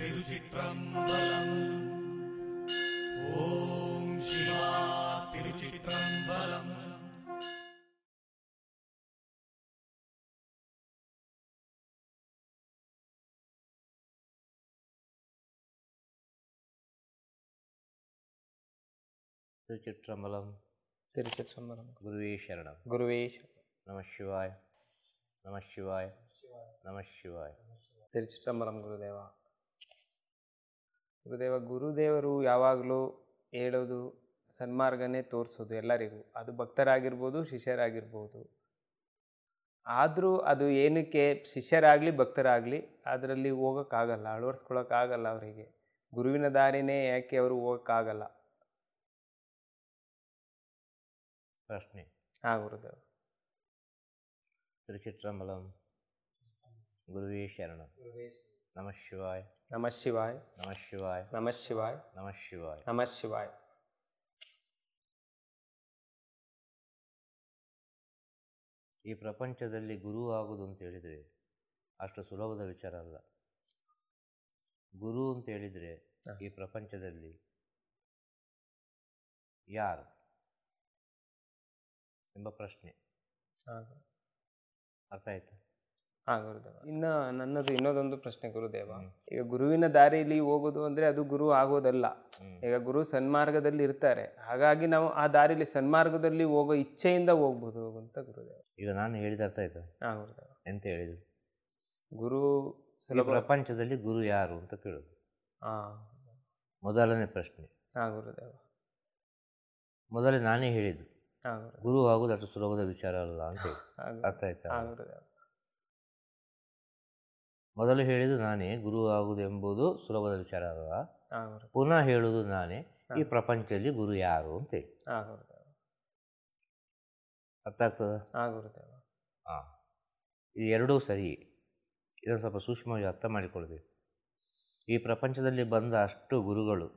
திருச்சிற்றம்பலம். ஓம் சிவா திருச்சிற்றம்பலம். திருச்சிற்றம்பலம். திருச்சிற்றம்பலம். குருவே சரணம். குருவே நம சிவாய நம சிவாய நம சிவாಯ. திருச்சிற்றம்பலம். ಗುರುದೇವ. ಗುರುದೇವರು ಯಾವಾಗಲೂ ಹೇಳೋದು ಸನ್ಮಾರ್ಗನೇ ತೋರಿಸೋದು ಎಲ್ಲರಿಗೂ. ಅದು ಭಕ್ತರಾಗಿರ್ಬೋದು, ಶಿಷ್ಯರಾಗಿರ್ಬೋದು. ಆದರೂ ಅದು ಏನಕ್ಕೆ ಶಿಷ್ಯರಾಗಲಿ ಭಕ್ತರಾಗಲಿ ಅದರಲ್ಲಿ ಹೋಗೋಕ್ಕಾಗಲ್ಲ, ಅಳವಡಿಸ್ಕೊಳ್ಳೋಕ್ಕಾಗಲ್ಲ ಅವರಿಗೆ. ಗುರುವಿನ ದಾರಿನೇ ಯಾಕೆ ಅವರು ಹೋಗೋಕ್ಕಾಗಲ್ಲ? ಪ್ರಶ್ನೆ. ಗುರುದೇವ. திருச்சிற்றம்பலம். குருவே சரணம். நம சிவாய ನಮ ಶಿವಾಯ நம சிவாய ನಮ ಶಿವಾಯ நம சிவாய. ನಮ ಶಿವಾಯ. ಈ ಪ್ರಪಂಚದಲ್ಲಿ ಗುರು ಆಗುವುದು ಅಂತ ಹೇಳಿದರೆ ಅಷ್ಟು ಸುಲಭದ ವಿಚಾರ ಅಲ್ಲ. ಗುರು ಅಂತ ಹೇಳಿದರೆ ಈ ಪ್ರಪಂಚದಲ್ಲಿ ಯಾರು ಎಂಬ ಪ್ರಶ್ನೆ. ಅರ್ಥ ಆಯ್ತಾ? ಗುರುದೇವ. ಇನ್ನು ನನ್ನದು ಇನ್ನೊಂದೊಂದು ಪ್ರಶ್ನೆ ಗುರುದೇವ. ಈಗ ಗುರುವಿನ ದಾರಿಯಲ್ಲಿ ಹೋಗೋದು ಅಂದರೆ ಅದು ಗುರು ಆಗೋದಲ್ಲ. ಈಗ ಗುರು ಸನ್ಮಾರ್ಗದಲ್ಲಿ ಇರ್ತಾರೆ, ಹಾಗಾಗಿ ನಾವು ಆ ದಾರಿಯಲ್ಲಿ ಸನ್ಮಾರ್ಗದಲ್ಲಿ ಹೋಗೋ ಇಚ್ಛೆಯಿಂದ ಹೋಗ್ಬೋದು ಅಂತ ಗುರುದೇವ. ಈಗ ನಾನು ಹೇಳಿದ ಅರ್ಥ ಆಯ್ತಾ? ಗುರುದೇವ. ಎಂತ ಹೇಳಿದ್ರು? ಗುರು ಪ್ರಪಂಚದಲ್ಲಿ ಗುರು ಯಾರು ಅಂತ ಕೇಳೋದು ಮೊದಲನೇ ಪ್ರಶ್ನೆ. ಗುರುದೇವ. ಮೊದಲೇ ನಾನೇ ಹೇಳಿದ್ದು ಗುರು ಆಗುವುದು ಅಷ್ಟು ಸುಲಭದ ವಿಚಾರ ಅಲ್ಲ ಅಂತ ಹೇಳಿ. ಅರ್ಥ ಆಯ್ತಾ? ಮೊದಲು ಹೇಳಿದ್ದು ನಾನೇ ಗುರು ಆಗುವುದು ಎಂಬುದು ಸುಲಭದ ವಿಚಾರ ಅಲ್ಲ. ಪುನಃ ಹೇಳುವುದು ನಾನೇ ಈ ಪ್ರಪಂಚದಲ್ಲಿ ಗುರು ಯಾರು ಅಂತೇಳಿ. ಅರ್ಥ ಆಗ್ತದ? ಇದು ಎರಡೂ ಸರಿ. ಇದನ್ನು ಸ್ವಲ್ಪ ಸೂಕ್ಷ್ಮವಾಗಿ ಅರ್ಥ ಮಾಡಿಕೊಳ್ಬೇಕು. ಈ ಪ್ರಪಂಚದಲ್ಲಿ ಬಂದ ಅಷ್ಟು ಗುರುಗಳು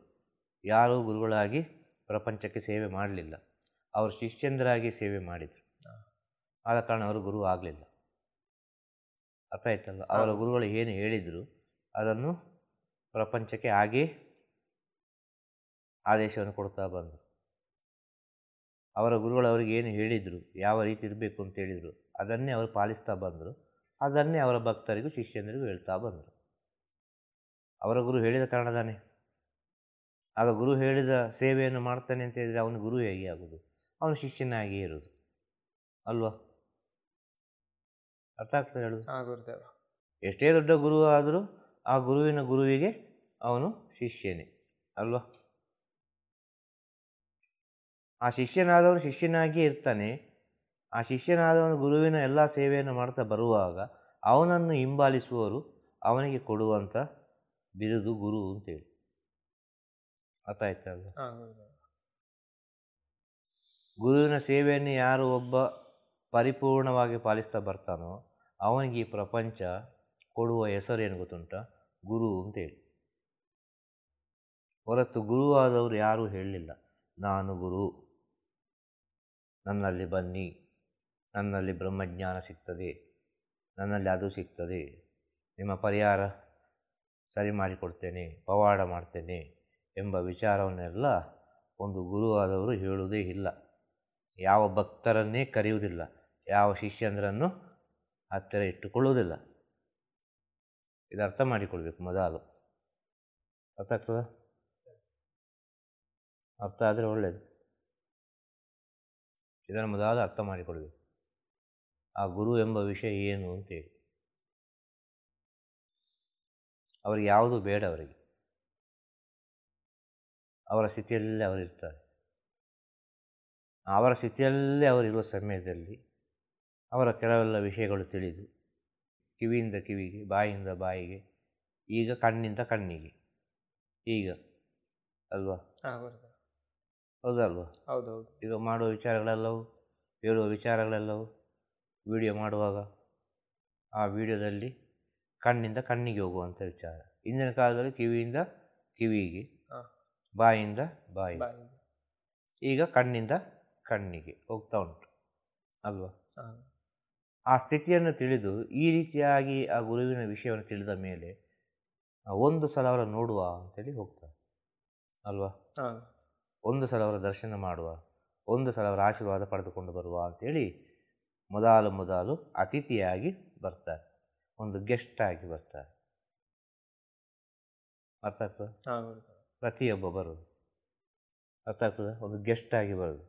ಯಾರೂ ಗುರುಗಳಾಗಿ ಪ್ರಪಂಚಕ್ಕೆ ಸೇವೆ ಮಾಡಲಿಲ್ಲ. ಅವರು ಶಿಷ್ಯಂದರಾಗಿ ಸೇವೆ ಮಾಡಿದರು. ಆದ ಕಾರಣ ಅವರು ಗುರು ಆಗಲಿಲ್ಲ. ಅರ್ಥ ಆಯ್ತಲ್ಲ? ಅವರ ಗುರುಗಳು ಏನು ಹೇಳಿದರು ಅದನ್ನು ಪ್ರಪಂಚಕ್ಕೆ ಹಾಗೇ ಆದೇಶವನ್ನು ಕೊಡ್ತಾ ಬಂದರು. ಅವರ ಗುರುಗಳು ಅವರಿಗೆ ಏನು ಹೇಳಿದರು, ಯಾವ ರೀತಿ ಇರಬೇಕು ಅಂತ ಹೇಳಿದರು, ಅದನ್ನೇ ಅವರು ಪಾಲಿಸ್ತಾ ಬಂದರು. ಅದನ್ನೇ ಅವರ ಭಕ್ತರಿಗೂ ಶಿಷ್ಯಂದರಿಗೂ ಹೇಳ್ತಾ ಬಂದರು. ಅವರ ಗುರು ಹೇಳಿದ ಕಾರಣದಾನೆ. ಆಗ ಗುರು ಹೇಳಿದ ಸೇವೆಯನ್ನು ಮಾಡ್ತಾನೆ ಅಂತ ಹೇಳಿದರೆ ಅವನು ಗುರು ಹೇಗೆ ಆಗೋದು? ಅವನು ಶಿಷ್ಯನಾಗಿಯೇ ಇರೋದು ಅಲ್ವಾ? ಅರ್ಥ ಆಗ್ತದೆ ಹೇಳೋದು? ಎಷ್ಟೇ ದೊಡ್ಡ ಗುರು ಆದರೂ ಆ ಗುರುವಿನ ಗುರುವಿಗೆ ಅವನು ಶಿಷ್ಯನೇ ಅಲ್ವಾ? ಆ ಶಿಷ್ಯನಾದವನು ಶಿಷ್ಯನಾಗಿಯೇ ಇರ್ತಾನೆ. ಆ ಶಿಷ್ಯನಾದವನು ಗುರುವಿನ ಎಲ್ಲ ಸೇವೆಯನ್ನು ಮಾಡ್ತಾ ಬರುವಾಗ ಅವನನ್ನು ಹಿಂಬಾಲಿಸುವವರು ಅವನಿಗೆ ಕೊಡುವಂಥ ಬಿರುದು ಗುರು ಅಂತೇಳಿ. ಅರ್ಥ ಆಯ್ತಲ್ಲ? ಗುರುವಿನ ಸೇವೆಯನ್ನು ಯಾರು ಒಬ್ಬ ಪರಿಪೂರ್ಣವಾಗಿ ಪಾಲಿಸ್ತಾ ಬರ್ತಾನೋ ಅವನಿಗೆ ಈ ಪ್ರಪಂಚ ಕೊಡುವ ಹೆಸರು ಏನು ಗೊತ್ತುಂಟ? ಗುರು ಅಂತೇಳಿ. ಹೊರತು ಗುರುವಾದವರು ಯಾರೂ ಹೇಳಲಿಲ್ಲ ನಾನು ಗುರು, ನನ್ನಲ್ಲಿ ಬನ್ನಿ, ನನ್ನಲ್ಲಿ ಬ್ರಹ್ಮಜ್ಞಾನ ಸಿಗ್ತದೆ, ನನ್ನಲ್ಲಿ ಅದು ಸಿಗ್ತದೆ, ನಿಮ್ಮ ಪರಿಹಾರ ಸರಿ ಮಾಡಿಕೊಡ್ತೇನೆ, ಪವಾಡ ಮಾಡ್ತೇನೆ ಎಂಬ ವಿಚಾರವನ್ನೆಲ್ಲ ಒಂದು ಗುರುವಾದವರು ಹೇಳುವುದೇ ಇಲ್ಲ. ಯಾವ ಭಕ್ತರನ್ನೇ ಕರೆಯುವುದಿಲ್ಲ, ಯಾವ ಶಿಷ್ಯಂದ್ರನ್ನು ಹತ್ತಿರ ಇಟ್ಟುಕೊಳ್ಳುವುದಿಲ್ಲ. ಇದು ಅರ್ಥ ಮಾಡಿಕೊಳ್ಬೇಕು ಮೊದಲು. ಅರ್ಥ ಆಗ್ತದ? ಅರ್ಥ ಆದರೆ ಒಳ್ಳೆಯದು. ಇದನ್ನು ಮೊದಲು ಅರ್ಥ ಮಾಡಿಕೊಳ್ಬೇಕು. ಆ ಗುರು ಎಂಬ ವಿಷಯ ಏನು ಅಂತೇಳಿ. ಅವರಿಗೆ ಯಾವುದೂ ಬೇಡ. ಅವರಿಗೆ ಅವರ ಸ್ಥಿತಿಯಲ್ಲೇ ಅವರಿರ್ತಾರೆ. ಅವರ ಸ್ಥಿತಿಯಲ್ಲೇ ಅವರಿರುವ ಸಮಯದಲ್ಲಿ ಅವರ ಕೆಲವೆಲ್ಲ ವಿಷಯಗಳು ತಿಳಿದು ಕಿವಿಯಿಂದ ಕಿವಿಗೆ, ಬಾಯಿಯಿಂದ ಬಾಯಿಗೆ, ಈಗ ಕಣ್ಣಿಂದ ಕಣ್ಣಿಗೆ, ಈಗ ಅಲ್ವಾ? ಹೌದಲ್ವಾ? ಹೌದೌದು. ಈಗ ಮಾಡುವ ವಿಚಾರಗಳೆಲ್ಲವೂ, ಹೇಳುವ ವಿಚಾರಗಳೆಲ್ಲವೂ ವಿಡಿಯೋ ಮಾಡುವಾಗ ಆ ವಿಡಿಯೋದಲ್ಲಿ ಕಣ್ಣಿಂದ ಕಣ್ಣಿಗೆ ಹೋಗುವಂಥ ವಿಚಾರ. ಇಂದಿನ ಕಾಲದಲ್ಲಿ ಕಿವಿಯಿಂದ ಕಿವಿಗೆ, ಬಾಯಿಂದ ಬಾಯಿಗೆ, ಈಗ ಕಣ್ಣಿಂದ ಕಣ್ಣಿಗೆ ಹೋಗ್ತಾ ಉಂಟು ಅಲ್ವಾ? ಆ ಸ್ಥಿತಿಯನ್ನು ತಿಳಿದು ಈ ರೀತಿಯಾಗಿ ಆ ಗುರುವಿನ ವಿಷಯವನ್ನು ತಿಳಿದ ಮೇಲೆ ಒಂದು ಸಲ ಅವರ ನೋಡುವ ಅಂತೇಳಿ ಹೋಗ್ತಾರೆ ಅಲ್ವಾ. ಹಾಂ ಒಂದು ಸಲ ಅವರ ದರ್ಶನ ಮಾಡುವ, ಒಂದು ಸಲ ಅವರ ಆಶೀರ್ವಾದ ಪಡೆದುಕೊಂಡು ಬರುವ ಅಂಥೇಳಿ ಮೊದಲು ಅತಿಥಿಯಾಗಿ ಬರ್ತಾರೆ, ಒಂದು ಗೆಸ್ಟ್ ಆಗಿ ಬರ್ತಾರೆ. ಅರ್ಥ ಆಗ್ತದೆ? ಹಾಂ ಪ್ರತಿಯೊಬ್ಬ ಬರೋದು ಅರ್ಥ ಆಗ್ತದೆ. ಒಂದು ಗೆಸ್ಟ್ ಆಗಿ ಬರೋದು,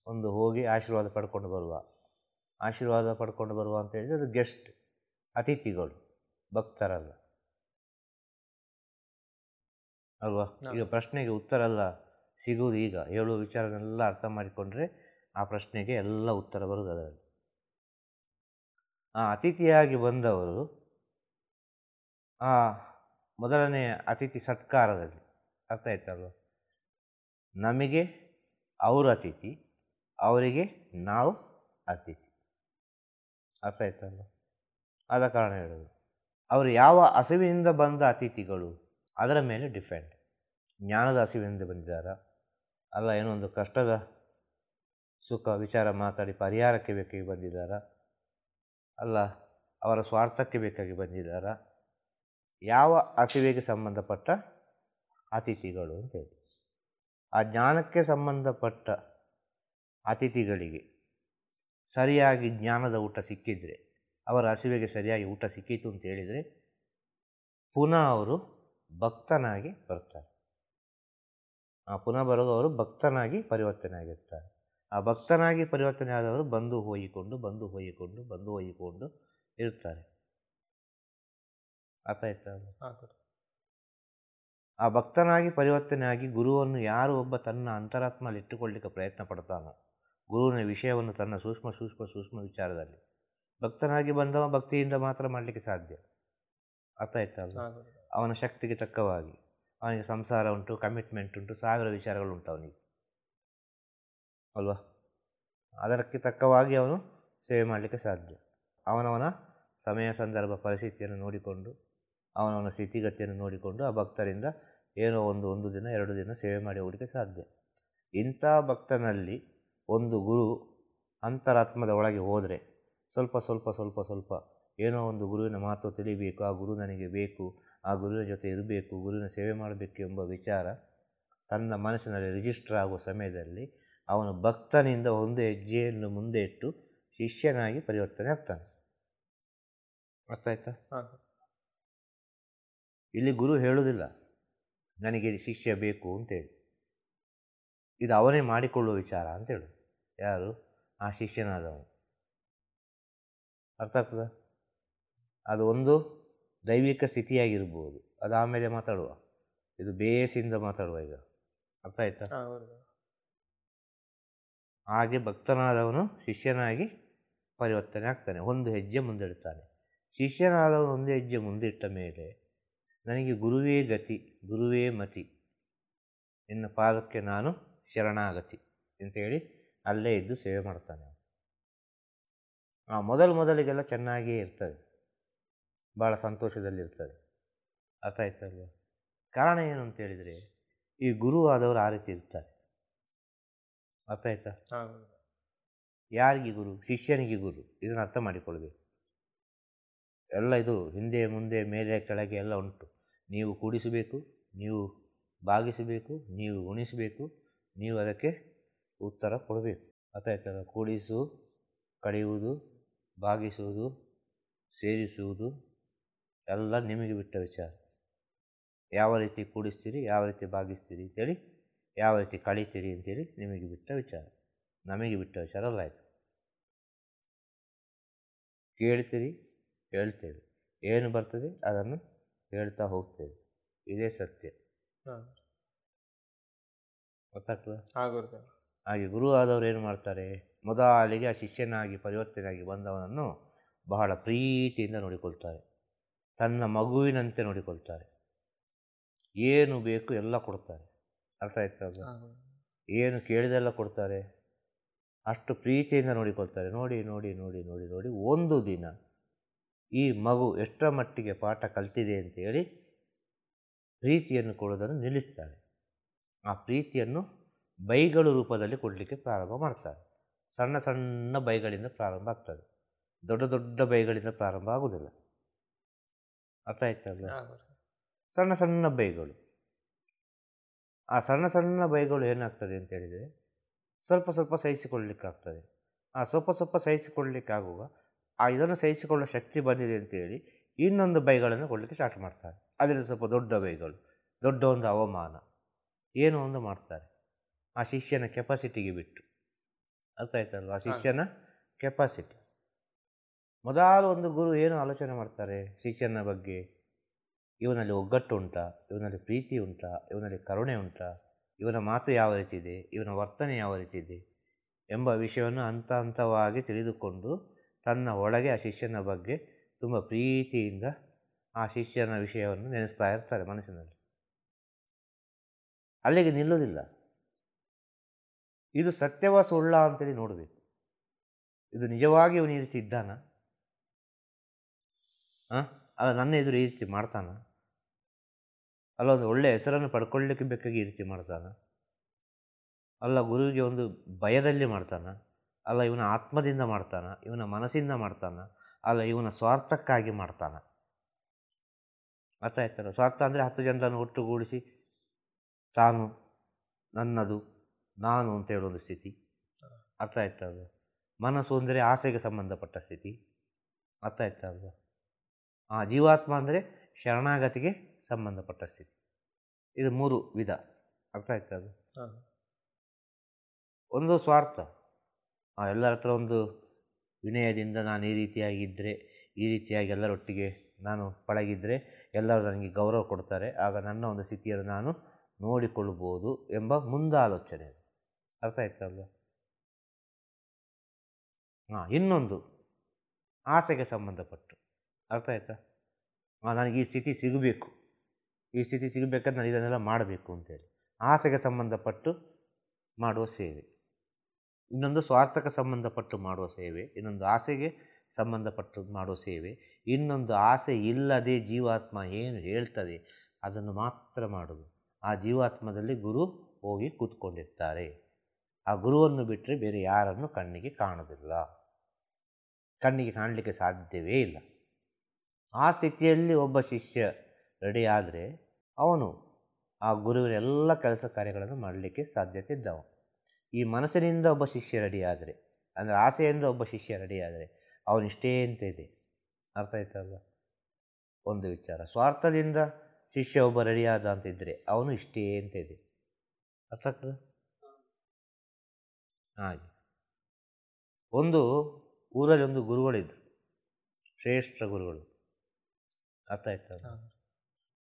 ಒಂದು ಹೋಗಿ ಆಶೀರ್ವಾದ ಪಡ್ಕೊಂಡು ಬರುವ ಅಂತ ಹೇಳಿದರೆ ಅದು ಗೆಸ್ಟ್, ಅತಿಥಿಗಳು, ಭಕ್ತರಲ್ಲ ಅಲ್ವಾ. ಈಗ ಪ್ರಶ್ನೆಗೆ ಉತ್ತರ ಎಲ್ಲ ಸಿಗುವುದು ಈಗ ಹೇಳುವ ವಿಚಾರನೆಲ್ಲ ಅರ್ಥ ಮಾಡಿಕೊಂಡ್ರೆ ಆ ಪ್ರಶ್ನೆಗೆ ಎಲ್ಲ ಉತ್ತರ ಬರುವುದು ಅದರಲ್ಲಿ. ಆ ಅತಿಥಿಯಾಗಿ ಬಂದವರು ಆ ಮೊದಲನೆಯ ಅತಿಥಿ ಸತ್ಕಾರದಲ್ಲಿ ಅರ್ಥ ಆಯ್ತಲ್ವ, ನಮಗೆ ಅವರು ಅತಿಥಿ, ಅವರಿಗೆ ನಾವು ಅತಿಥಿ. ಅರ್ಥ ಆಯ್ತಲ್ವ. ಆದ ಕಾರಣ ಹೇಳೋದು ಅವರು ಯಾವ ಹಸಿವಿನಿಂದ ಬಂದ ಅತಿಥಿಗಳು ಅದರ ಮೇಲೆ ಡಿಪೆಂಡ್. ಜ್ಞಾನದ ಹಸಿವಿನಿಂದ ಬಂದಿದ್ದಾರಾ, ಅಲ್ಲ ಏನೋ ಒಂದು ಕಷ್ಟದ ಸುಖ ವಿಚಾರ ಮಾತಾಡಿ ಪರಿಹಾರಕ್ಕೆ ಬೇಕಾಗಿ ಬಂದಿದ್ದಾರಾ, ಅಲ್ಲ ಅವರ ಸ್ವಾರ್ಥಕ್ಕೆ ಬೇಕಾಗಿ ಬಂದಿದ್ದಾರಾ, ಯಾವ ಹಸಿವಿಗೆ ಸಂಬಂಧಪಟ್ಟ ಅತಿಥಿಗಳು ಅಂತೇಳಿ. ಆ ಜ್ಞಾನಕ್ಕೆ ಸಂಬಂಧಪಟ್ಟ ಅತಿಥಿಗಳಿಗೆ ಸರಿಯಾಗಿ ಜ್ಞಾನದ ಊಟ ಸಿಕ್ಕಿದರೆ, ಅವರ ಹಸಿವಿಗೆ ಸರಿಯಾಗಿ ಊಟ ಸಿಕ್ಕಿತು ಅಂತ ಹೇಳಿದರೆ ಪುನಃ ಅವರು ಭಕ್ತನಾಗಿ ಬರ್ತಾರೆ. ಪುನಃ ಬರೋದು ಅವರು ಭಕ್ತನಾಗಿ ಪರಿವರ್ತನೆ ಆಗಿರ್ತಾರೆ. ಆ ಭಕ್ತನಾಗಿ ಪರಿವರ್ತನೆ ಆದವರು ಬಂದು ಹೋಗಿಕೊಂಡು ಇರ್ತಾರೆ. ಅರ್ಥ ಆಯ್ತಾ? ಆ ಭಕ್ತನಾಗಿ ಪರಿವರ್ತನೆ ಆಗಿ ಗುರುವನ್ನು ಯಾರು ಒಬ್ಬ ತನ್ನ ಅಂತರಾತ್ಮಲ್ಲಿ ಇಟ್ಟುಕೊಳ್ಳಲಿಕ್ಕೆ ಪ್ರಯತ್ನ ಪಡ್ತಾನೋ, ಗುರುವಿನ ವಿಷಯವನ್ನು ತನ್ನ ಸೂಕ್ಷ್ಮ ವಿಚಾರದಲ್ಲಿ ಭಕ್ತನಾಗಿ ಬಂದವ ಭಕ್ತಿಯಿಂದ ಮಾತ್ರ ಮಾಡಲಿಕ್ಕೆ ಸಾಧ್ಯ. ಅರ್ಥ ಆಯ್ತಲ್ಲ? ಅವನ ಶಕ್ತಿಗೆ ತಕ್ಕವಾಗಿ ಅವನಿಗೆ ಸಂಸಾರ ಉಂಟು, ಕಮಿಟ್ಮೆಂಟ್ ಉಂಟು, ಸಾವಿರ ವಿಚಾರಗಳುಂಟು ಅವನಿಗೆ ಅಲ್ವಾ. ಅದಕ್ಕೆ ತಕ್ಕವಾಗಿ ಅವನು ಸೇವೆ ಮಾಡಲಿಕ್ಕೆ ಸಾಧ್ಯ. ಅವನವನ ಸಮಯ ಸಂದರ್ಭ ಪರಿಸ್ಥಿತಿಯನ್ನು ನೋಡಿಕೊಂಡು, ಅವನವನ ಸ್ಥಿತಿಗತಿಯನ್ನು ನೋಡಿಕೊಂಡು ಆ ಭಕ್ತರಿಂದ ಏನೋ ಒಂದು ದಿನ 2 ದಿನ ಸೇವೆ ಮಾಡಿ ಹೋಗಲಿಕ್ಕೆ ಸಾಧ್ಯ. ಇಂಥ ಭಕ್ತನಲ್ಲಿ ಒಂದು ಗುರು ಅಂತರಾತ್ಮದ ಒಳಗೆ ಹೋದರೆ ಸ್ವಲ್ಪ ಏನೋ ಒಂದು ಗುರುವಿನ ಮಾತು ತಿಳಿಬೇಕು, ಆ ಗುರು ನನಗೆ ಬೇಕು, ಆ ಗುರುವಿನ ಜೊತೆ ಇರಬೇಕು, ಗುರುವಿನ ಸೇವೆ ಮಾಡಬೇಕು ಎಂಬ ವಿಚಾರ ತನ್ನ ಮನಸ್ಸಿನಲ್ಲಿ ರಿಜಿಸ್ಟರ್ ಆಗುವ ಸಮಯದಲ್ಲಿ ಅವನು ಭಕ್ತನಿಂದ ಒಂದು ಹೆಜ್ಜೆಯನ್ನು ಮುಂದೆ ಇಟ್ಟು ಶಿಷ್ಯನಾಗಿ ಪರಿವರ್ತನೆ ಆಗ್ತಾನೆ. ಅರ್ಥ ಆಯ್ತಾ? ಇಲ್ಲಿ ಗುರು ಹೇಳುವುದಿಲ್ಲ ನನಗೆ ಶಿಷ್ಯ ಬೇಕು ಅಂತೇಳಿ, ಇದು ಅವನೇ ಮಾಡಿಕೊಳ್ಳುವ ವಿಚಾರ ಅಂತೇಳು. ಯಾರು? ಆ ಶಿಷ್ಯನಾದವನು. ಅರ್ಥ ಆಗ್ತದ? ಅದು ಒಂದು ದೈವಿಕ ಸ್ಥಿತಿಯಾಗಿರ್ಬೋದು, ಅದು ಆಮೇಲೆ ಮಾತಾಡುವ, ಇದು ಬೇಸಿಂದ ಮಾತಾಡುವ ಈಗ. ಅರ್ಥ ಆಯ್ತಾ? ಹಾಗೆ ಭಕ್ತನಾದವನು ಶಿಷ್ಯನಾಗಿ ಪರಿವರ್ತನೆ ಆಗ್ತಾನೆ, ಒಂದು ಹೆಜ್ಜೆ ಮುಂದಿಡ್ತಾನೆ. ಶಿಷ್ಯನಾದವನು ಒಂದು ಹೆಜ್ಜೆ ಮುಂದಿಟ್ಟ ಮೇಲೆ ನನಗೆ ಗುರುವೇ ಗತಿ, ಗುರುವೇ ಮತಿ, ನಿನ್ನ ಪಾದಕ್ಕೆ ನಾನು ಶರಣಾಗತಿ ಅಂತೇಳಿ ಅಲ್ಲೇ ಇದ್ದು ಸೇವೆ ಮಾಡ್ತಾನೆ. ಮೊದಲಿಗೆಲ್ಲ ಚೆನ್ನಾಗಿಯೇ ಇರ್ತದೆ, ಭಾಳ ಸಂತೋಷದಲ್ಲಿರ್ತದೆ. ಅರ್ಥ ಆಯ್ತಲ್ವ? ಕಾರಣ ಏನು ಅಂತೇಳಿದರೆ ಈ ಗುರು ಆದವರು ಆ ರೀತಿ ಇರ್ತಾರೆ. ಅರ್ಥ ಆಯ್ತಾ? ಯಾರಿಗೆ ಗುರು? ಶಿಷ್ಯನಿಗೆ ಗುರು. ಇದನ್ನು ಅರ್ಥ ಮಾಡಿಕೊಳ್ಬೇಕು. ಎಲ್ಲ ಇದು ಹಿಂದೆ ಮುಂದೆ ಮೇಲೆ ಕೆಳಗೆ ಎಲ್ಲ ಉಂಟು. ನೀವು ಕೂಡಿಸಬೇಕು, ನೀವು ಭಾಗಿಸಬೇಕು, ನೀವು ಉಣಿಸಬೇಕು, ನೀವು ಅದಕ್ಕೆ ಉತ್ತರ ಕೊಡಬೇಕು. ಅರ್ಥ ಆಯ್ತಲ್ಲ? ಕೂಡಿಸು, ಕಳೆಯುವುದು, ಭಾಗಿಸುವುದು, ಸೇರಿಸುವುದು ಎಲ್ಲ ನಿಮಗೆ ಬಿಟ್ಟ ವಿಚಾರ. ಯಾವ ರೀತಿ ಕೂಡಿಸ್ತೀರಿ, ಯಾವ ರೀತಿ ಭಾಗಿಸ್ತೀರಿ ಅಂತೇಳಿ, ಯಾವ ರೀತಿ ಕಳೀತೀರಿ ಅಂತೇಳಿ ನಿಮಗೆ ಬಿಟ್ಟ ವಿಚಾರ, ನಮಗೆ ಬಿಟ್ಟ ವಿಚಾರ ಅಲ್ಲ. ಆಯಿತು, ಕೇಳ್ತೀರಿ, ಹೇಳ್ತೇವೆ, ಏನು ಬರ್ತದೆ ಅದನ್ನು ಹೇಳ್ತಾ ಹೋಗ್ತೇವೆ, ಇದೇ ಸತ್ಯ. ಗೊತ್ತಾಗ್ತದೆ? ಹಾಗೆ ಗುರು ಆದವರು ಏನು ಮಾಡ್ತಾರೆ? ಮೊದಲಿಗೆ ಆ ಶಿಷ್ಯನಾಗಿ ಪರಿವರ್ತನೆಯಾಗಿ ಬಂದವನನ್ನು ಬಹಳ ಪ್ರೀತಿಯಿಂದ ನೋಡಿಕೊಳ್ತಾರೆ, ತನ್ನ ಮಗುವಿನಂತೆ ನೋಡಿಕೊಳ್ತಾರೆ. ಏನು ಬೇಕು ಎಲ್ಲ ಕೊಡ್ತಾರೆ. ಅರ್ಥ ಆಯ್ತಲ್ಲ? ಏನು ಕೇಳಿದೆಲ್ಲ ಕೊಡ್ತಾರೆ. ಅಷ್ಟು ಪ್ರೀತಿಯಿಂದ ನೋಡಿಕೊಳ್ತಾರೆ. ನೋಡಿ ನೋಡಿ ನೋಡಿ ನೋಡಿ ನೋಡಿ ಒಂದು ದಿನ ಈ ಮಗು ಎಷ್ಟರ ಮಟ್ಟಿಗೆ ಪಾಠ ಕಲ್ತಿದೆ ಅಂತೇಳಿ ಪ್ರೀತಿಯನ್ನು ಕೊಡೋದನ್ನು ನಿಲ್ಲಿಸ್ತಾರೆ. ಆ ಪ್ರೀತಿಯನ್ನು ಬೈಗಳು ರೂಪದಲ್ಲಿ ಕೊಡಲಿಕ್ಕೆ ಪ್ರಾರಂಭ ಮಾಡ್ತಾರೆ. ಸಣ್ಣ ಸಣ್ಣ ಬೈಗಳಿಂದ ಪ್ರಾರಂಭ ಆಗ್ತದೆ, ದೊಡ್ಡ ದೊಡ್ಡ ಬೈಗಳಿಂದ ಪ್ರಾರಂಭ ಆಗುವುದಿಲ್ಲ. ಅರ್ಥ ಆಯ್ತಲ್ಲ? ಸಣ್ಣ ಸಣ್ಣ ಬೈಗಳು. ಆ ಸಣ್ಣ ಸಣ್ಣ ಬೈಗಳು ಏನಾಗ್ತದೆ ಅಂತ ಹೇಳಿದರೆ ಸ್ವಲ್ಪ ಸ್ವಲ್ಪ ಸಹಿಸಿಕೊಳ್ಳಲಿಕ್ಕಾಗ್ತದೆ. ಆ ಸ್ವಲ್ಪ ಸಹಿಸಿಕೊಳ್ಳಲಿಕ್ಕಾಗುವ ಇದನ್ನು ಸಹಿಸಿಕೊಳ್ಳೋ ಶಕ್ತಿ ಬಂದಿದೆ ಅಂತೇಳಿ ಇನ್ನೊಂದು ಬೈಗಳನ್ನು ಕೊಡಲಿಕ್ಕೆ ಸ್ಟಾರ್ಟ್ ಮಾಡ್ತಾರೆ. ಅದರಿಂದ ಸ್ವಲ್ಪ ದೊಡ್ಡ ಬೈಗಳು, ದೊಡ್ಡ ಒಂದು ಅವಮಾನ ಏನೋ ಒಂದು ಮಾಡ್ತಾರೆ ಆ ಶಿಷ್ಯನ ಕೆಪಾಸಿಟಿಗೆ ಬಿಟ್ಟು. ಅರ್ಥ ಆಯ್ತಲ್ವ? ಆ ಶಿಷ್ಯನ ಕೆಪಾಸಿಟಿ. ಮೊದಲು ಒಂದು ಗುರು ಏನು ಆಲೋಚನೆ ಮಾಡ್ತಾರೆ ಶಿಷ್ಯನ ಬಗ್ಗೆ? ಇವನಲ್ಲಿ ಒಗ್ಗಟ್ಟು ಉಂಟಾ, ಇವನಲ್ಲಿ ಪ್ರೀತಿ ಉಂಟಾ, ಇವನಲ್ಲಿ ಕರುಣೆ ಉಂಟಾ, ಇವನ ಮಾತು ಯಾವ ರೀತಿ ಇದೆ, ಇವನ ವರ್ತನೆ ಯಾವ ರೀತಿ ಇದೆ ಎಂಬ ವಿಷಯವನ್ನು ಹಂತ ಹಂತವಾಗಿ ತಿಳಿದುಕೊಂಡು ತನ್ನ ಒಳಗೆ ಆ ಶಿಷ್ಯನ ಬಗ್ಗೆ ತುಂಬ ಪ್ರೀತಿಯಿಂದ ಆ ಶಿಷ್ಯನ ವಿಷಯವನ್ನು ನೆನೆಸ್ತಾ ಇರ್ತಾರೆ ಮನಸ್ಸಿನಲ್ಲಿ. ಅಲ್ಲಿಗೆ ನಿಲ್ಲೋದಿಲ್ಲ. ಇದು ಸತ್ಯವ ಸುಳ್ಳ ಅಂತೇಳಿ ನೋಡಬೇಕು. ಇದು ನಿಜವಾಗಿ ಇವನು ಈ ರೀತಿ ಇದ್ದಾನ, ಅಲ್ಲ ನನ್ನ ಎದುರು ಈ ರೀತಿ ಮಾಡ್ತಾನ, ಅಲ್ಲ ಒಂದು ಒಳ್ಳೆಯ ಹೆಸರನ್ನು ಪಡ್ಕೊಳ್ಳಿಕ್ಕೆ ಬೇಕಾಗಿ ಈ ರೀತಿ ಮಾಡ್ತಾನ, ಅಲ್ಲ ಗುರುವಿಗೆ ಒಂದು ಭಯದಲ್ಲಿ ಮಾಡ್ತಾನ, ಅಲ್ಲ ಇವನ ಆತ್ಮದಿಂದ ಮಾಡ್ತಾನ, ಇವನ ಮನಸ್ಸಿಂದ ಮಾಡ್ತಾನ, ಅಲ್ಲ ಇವನ ಸ್ವಾರ್ಥಕ್ಕಾಗಿ ಮಾಡ್ತಾನ. ಅರ್ಥ ಆಯ್ತಲ್ಲ? ಸ್ವಾರ್ಥ ಅಂದರೆ 10 ಜನರನ್ನು ಒಟ್ಟುಗೂಡಿಸಿ ತಾನು, ನನ್ನದು, ನಾನು ಅಂತ ಹೇಳೋದು ಸ್ಥಿತಿ. ಅರ್ಥ ಆಯ್ತಲ್ವ? ಮನಸ್ಸು ಅಂದರೆ ಆಸೆಗೆ ಸಂಬಂಧಪಟ್ಟ ಸ್ಥಿತಿ. ಅರ್ಥ ಆಯ್ತಲ್ವ? ಜೀವಾತ್ಮ ಅಂದರೆ ಶರಣಾಗತಿಗೆ ಸಂಬಂಧಪಟ್ಟ ಸ್ಥಿತಿ. ಇದು 3 ವಿಧ. ಅರ್ಥ ಆಯ್ತಲ್ವ? ಒಂದು ಸ್ವಾರ್ಥ, ಎಲ್ಲರ ಹತ್ರ ಒಂದು ವಿನಯದಿಂದ ನಾನು ಈ ರೀತಿಯಾಗಿದ್ದರೆ, ಈ ರೀತಿಯಾಗಿ ಎಲ್ಲರೊಟ್ಟಿಗೆ ನಾನು ಪಳಗಿದರೆ ಎಲ್ಲರೂ ನನಗೆ ಗೌರವ ಕೊಡ್ತಾರೆ, ಆಗ ನನ್ನ ಒಂದು ಸ್ಥಿತಿಯನ್ನು ನಾನು ನೋಡಿಕೊಳ್ಳಬಹುದು ಎಂಬ ಮುಂದಾಲೋಚನೆ. ಅರ್ಥ ಆಯ್ತಲ್ವ? ಇನ್ನೊಂದು ಆಸೆಗೆ ಸಂಬಂಧಪಟ್ಟು. ಅರ್ಥ ಆಯ್ತಾ? ನನಗೆ ಈ ಸ್ಥಿತಿ ಸಿಗಬೇಕು, ಈ ಸ್ಥಿತಿ ಸಿಗಬೇಕಾದ್ರೆ ನಾನು ಇದನ್ನೆಲ್ಲ ಮಾಡಬೇಕು ಅಂತೇಳಿ ಆಸೆಗೆ ಸಂಬಂಧಪಟ್ಟು ಮಾಡುವ ಸೇವೆ. ಇನ್ನೊಂದು ಸ್ವಾರ್ಥಕ್ಕೆ ಸಂಬಂಧಪಟ್ಟು ಮಾಡುವ ಸೇವೆ, ಇನ್ನೊಂದು ಆಸೆಗೆ ಸಂಬಂಧಪಟ್ಟು ಮಾಡುವ ಸೇವೆ, ಇನ್ನೊಂದು ಆಸೆ ಇಲ್ಲದೆ ಜೀವಾತ್ಮ ಏನು ಹೇಳ್ತದೆ ಅದನ್ನು ಮಾತ್ರ ಮಾಡೋದು. ಆ ಜೀವಾತ್ಮದಲ್ಲಿ ಗುರು ಹೋಗಿ ಕೂತ್ಕೊಂಡಿರ್ತಾರೆ. ಆ ಗುರುವನ್ನು ಬಿಟ್ಟರೆ ಬೇರೆ ಯಾರನ್ನು ಕಣ್ಣಿಗೆ ಕಾಣೋದಿಲ್ಲ, ಕಣ್ಣಿಗೆ ಕಾಣಲಿಕ್ಕೆ ಸಾಧ್ಯವೇ ಇಲ್ಲ. ಆ ಸ್ಥಿತಿಯಲ್ಲಿ ಒಬ್ಬ ಶಿಷ್ಯ ರೆಡಿ ಆದರೆ ಅವನು ಆ ಗುರುವಿನ ಎಲ್ಲ ಕೆಲಸ ಕಾರ್ಯಗಳನ್ನು ಮಾಡಲಿಕ್ಕೆ ಸಾಧ್ಯತೆ ಇದ್ದವ. ಈ ಮನಸ್ಸಿನಿಂದ ಒಬ್ಬ ಶಿಷ್ಯ ರೆಡಿ ಆದರೆ, ಅಂದರೆ ಆಸೆಯಿಂದ ಒಬ್ಬ ಶಿಷ್ಯ ರೆಡಿ ಆದರೆ ಅವನಿಷ್ಟೇ ಅಂತ ಇದೆ. ಅರ್ಥ ಆಯ್ತಲ್ವ? ಒಂದು ವಿಚಾರ. ಸ್ವಾರ್ಥದಿಂದ ಶಿಷ್ಯ ಒಬ್ಬ ರೆಡಿಯಾದ ಅಂತಿದ್ದರೆ ಅವನು ಇಷ್ಟೇ ಅಂತ ಇದೆ. ಅರ್ಥ ಆಗ್ತದೆ? ಹಾಗೆ ಒಂದು ಊರಲ್ಲಿ ಒಂದು ಗುರುಗಳಿದ್ದರು, ಶ್ರೇಷ್ಠ ಗುರುಗಳು. ಅರ್ಥ ಆಯ್ತಲ್ಲ?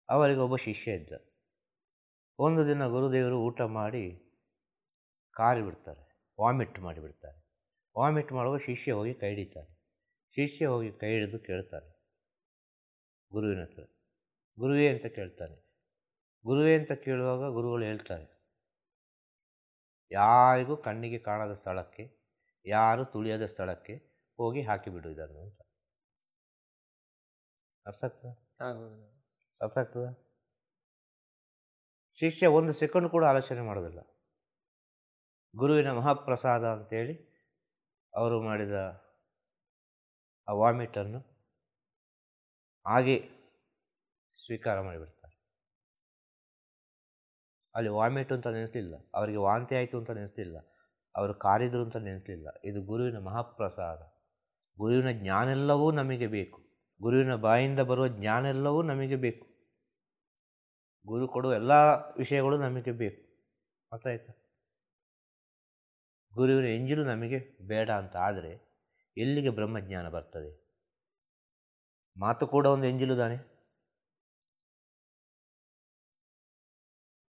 ಅವರಿಗೆ ಒಬ್ಬ ಶಿಷ್ಯ ಇದ್ದ. ಒಂದು ದಿನ ಗುರುದೇವರು ಊಟ ಮಾಡಿ ಕಾರಿ ಬಿಡ್ತಾರೆ, ವಾಮಿಟ್ ಮಾಡಿಬಿಡ್ತಾರೆ. ವಾಮಿಟ್ ಮಾಡುವಾಗ ಶಿಷ್ಯ ಹೋಗಿ ಕೈ ಹಿಡಿತಾರೆ. ಶಿಷ್ಯ ಹೋಗಿ ಕೈ ಹಿಡಿದು ಕೇಳ್ತಾನೆ ಗುರುವಿನ ಹತ್ರ, ಗುರುವೇ ಅಂತ ಕೇಳ್ತಾನೆ. ಗುರುವೇ ಅಂತ ಕೇಳುವಾಗ ಗುರುಗಳು ಹೇಳ್ತಾರೆ, ಯಾರಿಗೂ ಕಣ್ಣಿಗೆ ಕಾಣದ ಸ್ಥಳಕ್ಕೆ, ಯಾರು ತುಳಿಯದ ಸ್ಥಳಕ್ಕೆ ಹೋಗಿ ಹಾಕಿಬಿಡು ಇದನ್ನು ಅಂತ. ಅರ್ಥ ಆಗ್ತದ? ಅರ್ಥ ಆಗ್ತದ? ಶಿಷ್ಯ ಒಂದು ಸೆಕೆಂಡ್ ಕೂಡ ಆಲೋಚನೆ ಮಾಡೋದಿಲ್ಲ. ಗುರುವಿನ ಮಹಾಪ್ರಸಾದ ಅಂತೇಳಿ ಅವರು ಮಾಡಿದ ಆ ವಾಮಿಟನ್ನು ಹಾಗೆ ಸ್ವೀಕಾರ ಮಾಡಿಬಿಡ್ತಾರೆ. ಅಲ್ಲಿ ವಾಮಿಟ್ ಅಂತ ನೆನೆಸಲಿಲ್ಲ, ಅವರಿಗೆ ವಾಂತಿ ಆಯಿತು ಅಂತ ನೆನೆಸಲಿಲ್ಲ, ಅವರು ಕಾರಿದ್ರು ಅಂತ ನೆನೆಸಲಿಲ್ಲ. ಇದು ಗುರುವಿನ ಮಹಾಪ್ರಸಾದ. ಗುರುವಿನ ಜ್ಞಾನೆಲ್ಲವೂ ನಮಗೆ ಬೇಕು, ಗುರುವಿನ ಬಾಯಿಂದ ಬರುವ ಜ್ಞಾನೆಲ್ಲವೂ ನಮಗೆ ಬೇಕು, ಗುರು ಕೊಡುವ ಎಲ್ಲ ವಿಷಯಗಳು ನಮಗೆ ಬೇಕು. ಅರ್ಥ ಆಯ್ತಾ? ಗುರುವಿನ ಎಂಜಿಲು ನಮಗೆ ಬೇಡ ಅಂತ ಆದರೆ ಎಲ್ಲಿಗೆ ಬ್ರಹ್ಮಜ್ಞಾನ ಬರ್ತದೆ? ಮಾತು ಕೂಡ ಒಂದು ಎಂಜಿಲು ತಾನೆ.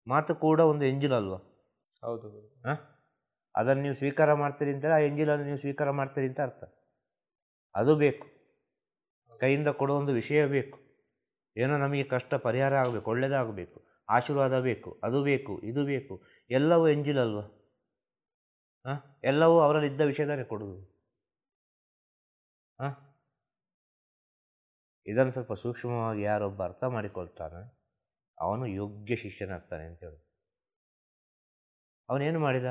ಮಾತು ಕೂಡ ಒಂದು ಎಂಜಿಲು ಅಲ್ವಾ? ಹೌದು. ಅದನ್ನು ನೀವು ಸ್ವೀಕಾರ ಮಾಡ್ತೀರಿ ಅಂತಾರೆ, ಆ ಎಂಜಿಲನ್ನು ನೀವು ಸ್ವೀಕಾರ ಮಾಡ್ತೀರಿ ಅಂತ ಅರ್ಥ. ಅದು ಬೇಕು, ಕೈಯಿಂದ ಕೊಡೋ ಒಂದು ವಿಷಯ ಬೇಕು, ಏನೋ ನಮಗೆ ಕಷ್ಟ ಪರಿಹಾರ ಆಗಬೇಕು, ಒಳ್ಳೆಯದಾಗಬೇಕು, ಆಶೀರ್ವಾದ ಬೇಕು, ಅದು ಬೇಕು, ಇದು ಬೇಕು, ಎಲ್ಲವೂ ಎಂಜಿಲಲ್ವಾ? ಎಲ್ಲವೂ ಅವರಲ್ಲಿದ್ದ ವಿಷಯದಾನೆ ಕೊಡುವುದು. ಇದನ್ನು ಸ್ವಲ್ಪ ಸೂಕ್ಷ್ಮವಾಗಿ ಯಾರೊಬ್ಬ ಅರ್ಥ ಮಾಡಿಕೊಳ್ತಾನೆ ಅವನು ಯೋಗ್ಯ ಶಿಷ್ಯನಾಗ್ತಾನೆ ಅಂತೇಳಿ. ಅವನೇನು ಮಾಡಿದ?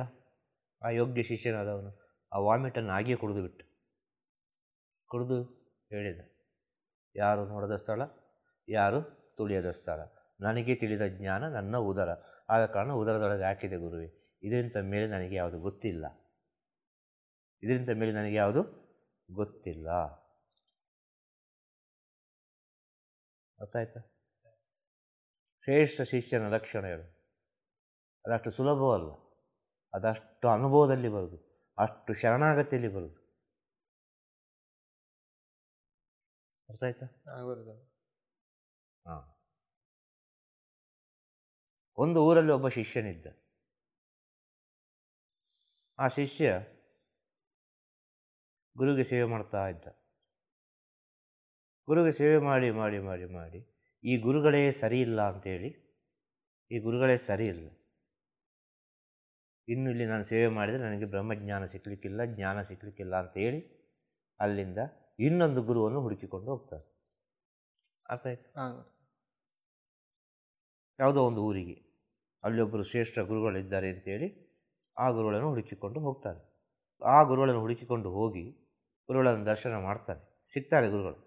ಆ ಯೋಗ್ಯ ಶಿಷ್ಯನಾದವನು ಆ ವಾಮಿಟನ್ನು ಹಾಗೆ ಕುಡಿದು ಬಿಟ್ಟು, ಕುಡಿದು ಹೇಳಿದ, ಯಾರು ನೋಡದ ಸ್ಥಳ, ಯಾರು ತುಳಿಯದ ಸ್ಥಳ, ನನಗೆ ತಿಳಿದ ಜ್ಞಾನ ನನ್ನ ಉದರ, ಆದ ಕಾರಣ ಉದರದೊಳಗೆ ಹಾಕಿದೆ ಗುರುವೆ. ಇದರಿಂದ ಮೇಲೆ ನನಗೆ ಯಾವುದು ಗೊತ್ತಿಲ್ಲ, ಇದರಿಂದ ಮೇಲೆ ನನಗೆ ಯಾವುದು ಗೊತ್ತಿಲ್ಲ. ಗೊತ್ತಾಯ್ತಾ? ಶ್ರೇಷ್ಠ ಶಿಷ್ಯನ ಲಕ್ಷಣಗಳು ಅದಷ್ಟು ಸುಲಭವಲ್ಲ, ಅದಷ್ಟು ಅನುಭವದಲ್ಲಿ ಬರುವುದು, ಅಷ್ಟು ಶರಣಾಗತಿಯಲ್ಲಿ ಬರುವುದು. ಗೊತ್ತಾಯ್ತಾ? ಹಾಂ. ಒಂದು ಊರಲ್ಲಿ ಒಬ್ಬ ಶಿಷ್ಯನಿದ್ದ. ಆ ಶಿಷ್ಯ ಗುರುಗೆ ಸೇವೆ ಮಾಡ್ತಾ ಇದ್ದ. ಗುರುಗೆ ಸೇವೆ ಮಾಡಿ ಮಾಡಿ ಮಾಡಿ ಮಾಡಿ ಈ ಗುರುಗಳೇ ಸರಿ ಇಲ್ಲ ಅಂತೇಳಿ, ಈ ಗುರುಗಳೇ ಸರಿ ಇಲ್ಲ, ಇನ್ನು ಇಲ್ಲಿ ನಾನು ಸೇವೆ ಮಾಡಿದರೆ ನನಗೆ ಬ್ರಹ್ಮಜ್ಞಾನ ಸಿಕ್ಕಲಿಕ್ಕಿಲ್ಲ, ಜ್ಞಾನ ಸಿಕ್ಕಲಿಕ್ಕಿಲ್ಲ ಅಂತೇಳಿ ಅಲ್ಲಿಂದ ಇನ್ನೊಂದು ಗುರುವನ್ನು ಹುಡುಕಿಕೊಂಡು ಹೋಗ್ತಾರೆ. ಅರ್ಥ ಆಯ್ತು? ಯಾವುದೋ ಒಂದು ಊರಿಗೆ ಅಲ್ಲೊಬ್ಬರು ಶ್ರೇಷ್ಠ ಗುರುಗಳಿದ್ದಾರೆ ಅಂತೇಳಿ ಆ ಗುರುಗಳನ್ನು ಹುಡುಕಿಕೊಂಡು ಹೋಗ್ತಾರೆ. ಆ ಗುರುಗಳನ್ನು ಹುಡುಕಿಕೊಂಡು ಹೋಗಿ ಗುರುಗಳನ್ನು ದರ್ಶನ ಮಾಡ್ತಾರೆ. ಸಿಗ್ತಾರೆ ಗುರುಗಳು.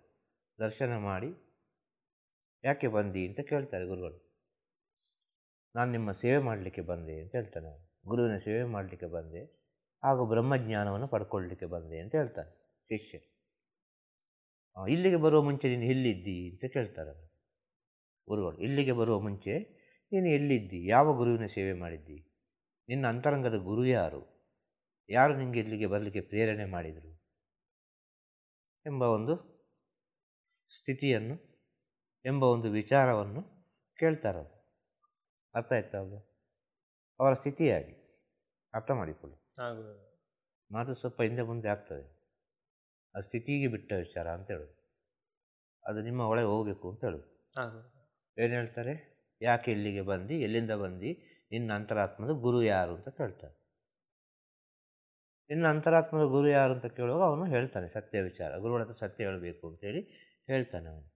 ದರ್ಶನ ಮಾಡಿ ಯಾಕೆ ಬಂದಿ ಅಂತ ಕೇಳ್ತಾರೆ ಗುರುಗಳು. ನಾನು ನಿಮ್ಮ ಸೇವೆ ಮಾಡಲಿಕ್ಕೆ ಬಂದೆ ಅಂತ ಹೇಳ್ತಾನೆ. ಗುರುವಿನ ಸೇವೆ ಮಾಡಲಿಕ್ಕೆ ಬಂದೆ, ಹಾಗೂ ಬ್ರಹ್ಮಜ್ಞಾನವನ್ನು ಪಡ್ಕೊಳ್ಳಲಿಕ್ಕೆ ಬಂದೆ ಅಂತ ಹೇಳ್ತಾನೆ ಶಿಷ್ಯ. ಇಲ್ಲಿಗೆ ಬರುವ ಮುಂಚೆ ನೀನು ಎಲ್ಲಿದ್ದಿ ಅಂತ ಕೇಳ್ತಾರೆ ಗುರುಗಳು. ಇಲ್ಲಿಗೆ ಬರುವ ಮುಂಚೆ ನೀನು ಎಲ್ಲಿದ್ದಿ, ಯಾವ ಗುರುವಿನ ಸೇವೆ ಮಾಡಿದ್ದಿ, ನಿನ್ನ ಅಂತರಂಗದ ಗುರು ಯಾರು, ಯಾರು ನಿನಗೆ ಇಲ್ಲಿಗೆ ಬರಲಿಕ್ಕೆ ಪ್ರೇರಣೆ ಮಾಡಿದರು ಎಂಬ ಒಂದು ಸ್ಥಿತಿಯನ್ನು, ಎಂಬ ಒಂದು ವಿಚಾರವನ್ನು ಕೇಳ್ತಾರೆ. ಅರ್ಥ ಆಯ್ತಾ? ಅವರ ಸ್ಥಿತಿಯಾಗಿ ಅರ್ಥ ಮಾಡಿಕೊಳ್ಳಿ. ಮಾತು ಸ್ವಲ್ಪ ಹಿಂದೆ ಮುಂದೆ ಆಗ್ತದೆ. ಆ ಸ್ಥಿತಿಗೆ ಬಿಟ್ಟ ವಿಚಾರ ಅಂತ ಹೇಳೋದು, ಅದು ನಿಮ್ಮ ಒಳಗೆ ಹೋಗಬೇಕು ಅಂತ ಹೇಳೋದು. ಏನು ಹೇಳ್ತಾರೆ? ಯಾಕೆ ಇಲ್ಲಿಗೆ ಬಂದು, ಎಲ್ಲಿಂದ ಬಂದು, ನಿನ್ನ ಅಂತರಾತ್ಮದ ಗುರು ಯಾರು ಅಂತ ಕೇಳ್ತಾರೆ. ನಿನ್ನ ಅಂತರಾತ್ಮದ ಗುರು ಯಾರು ಅಂತ ಕೇಳುವಾಗ ಅವನು ಹೇಳ್ತಾನೆ ಸತ್ಯ ವಿಚಾರ. ಗುರುಗಳ ಹತ್ರ ಸತ್ಯ ಹೇಳಬೇಕು ಅಂತೇಳಿ ಹೇಳ್ತಾನೆ ಅವನು.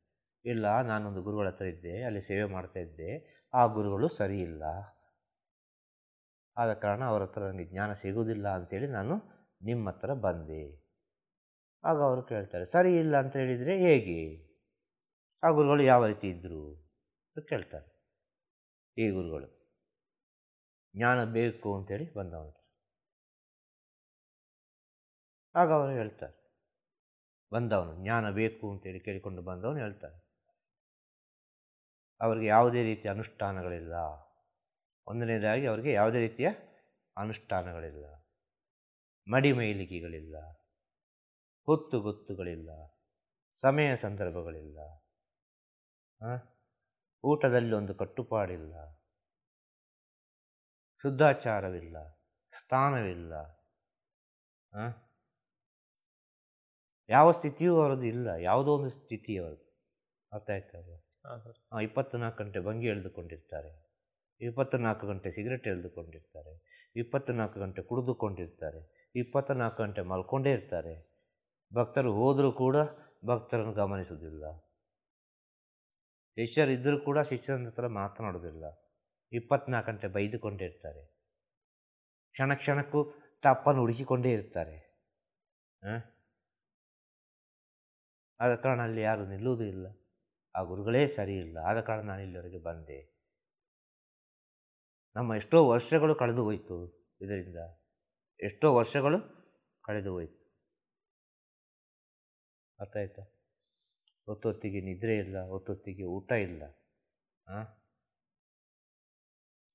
ಇಲ್ಲ, ನಾನೊಂದು ಗುರುಗಳ ಹತ್ರ ಇದ್ದೆ, ಅಲ್ಲಿ ಸೇವೆ ಮಾಡ್ತಾ ಇದ್ದೆ, ಆ ಗುರುಗಳು ಸರಿ ಇಲ್ಲ, ಆದ ಕಾರಣ ಅವರ ಹತ್ರ ನನಗೆ ಜ್ಞಾನ ಸಿಗುವುದಿಲ್ಲ ಅಂಥೇಳಿ ನಾನು ನಿಮ್ಮ ಹತ್ರ ಬಂದೆ. ಆಗ ಅವರು ಕೇಳ್ತಾರೆ, ಸರಿ ಇಲ್ಲ ಅಂತ ಹೇಳಿದರೆ ಹೇಗೆ, ಆ ಗುರುಗಳು ಯಾವ ರೀತಿ ಇದ್ದರು ಅಂತ ಕೇಳ್ತಾರೆ. ಈ ಗುರುಗಳು ಜ್ಞಾನ ಬೇಕು ಅಂತೇಳಿ ಬಂದವನು. ಆಗ ಅವರು ಹೇಳ್ತಾರೆ, ಬಂದವನು ಜ್ಞಾನ ಬೇಕು ಅಂತೇಳಿ ಕೇಳಿಕೊಂಡು ಬಂದವನು ಹೇಳ್ತಾರೆ, ಅವರಿಗೆ ಯಾವುದೇ ರೀತಿಯ ಅನುಷ್ಠಾನಗಳಿಲ್ಲ. ಒಂದನೇದಾಗಿ ಅವರಿಗೆ ಯಾವುದೇ ರೀತಿಯ ಅನುಷ್ಠಾನಗಳಿಲ್ಲ, ಮಡಿಮೈಲಿಗೆಗಳಿಲ್ಲ, ಹೊತ್ತು ಗೊತ್ತುಗಳಿಲ್ಲ, ಸಮಯ ಸಂದರ್ಭಗಳಿಲ್ಲ, ಊಟದಲ್ಲಿ ಒಂದು ಕಟ್ಟುಪಾಡಿಲ್ಲ, ಶುದ್ಧಾಚಾರವಿಲ್ಲ, ಸ್ಥಾನವಿಲ್ಲ, ಯಾವ ಸ್ಥಿತಿಯೂ ಅವರದ್ದು ಇಲ್ಲ, ಯಾವುದೋ ಒಂದು ಸ್ಥಿತಿ ಅವರದ್ದು. ಅರ್ಥ ಆಯ್ತಲ್ಲ? 24 ಗಂಟೆ ಭಂಗಿ ಎಳೆದುಕೊಂಡಿರ್ತಾರೆ, 24 ಗಂಟೆ ಸಿಗರೆಟ್ ಎಳೆದುಕೊಂಡಿರ್ತಾರೆ, 24 ಗಂಟೆ ಕುಡಿದುಕೊಂಡಿರ್ತಾರೆ, 24 ಗಂಟೆ ಮಲ್ಕೊಂಡೇ ಇರ್ತಾರೆ. ಭಕ್ತರು ಹೋದರೂ ಕೂಡ ಭಕ್ತರನ್ನು ಗಮನಿಸುವುದಿಲ್ಲ, ಶಿಷ್ಯರಿದ್ದರೂ ಕೂಡ ಶಿಷ್ಯರ ಹತ್ರ ಮಾತನಾಡೋದಿಲ್ಲ, 24 ಗಂಟೆ ಬೈದುಕೊಂಡೇ ಇರ್ತಾರೆ, ಕ್ಷಣ ಕ್ಷಣಕ್ಕೂ ತಪ್ಪನ್ನು ಹುಡುಕಿಕೊಂಡೇ ಇರ್ತಾರೆ. ಆದ ಕಾರಣ ಅಲ್ಲಿ ಯಾರು ನಿಲ್ಲುವುದೂ ಇಲ್ಲ, ಆ ಗುರುಗಳೇ ಸರಿ ಇಲ್ಲ, ಆದ ಕಾರಣ ನಾನು ಇಲ್ಲಿವರೆಗೆ ಬಂದೆ. ನಮ್ಮ ಎಷ್ಟೋ ವರ್ಷಗಳು ಕಳೆದು ಹೋಯಿತು, ಇದರಿಂದ ಎಷ್ಟೋ ವರ್ಷಗಳು ಕಳೆದು ಹೋಯಿತು. ಅರ್ಥ ಆಯ್ತಾ? ಹೊತ್ತೊತ್ತಿಗೆ ನಿದ್ರೆ ಇಲ್ಲ, ಹೊತ್ತೊತ್ತಿಗೆ ಊಟ ಇಲ್ಲ.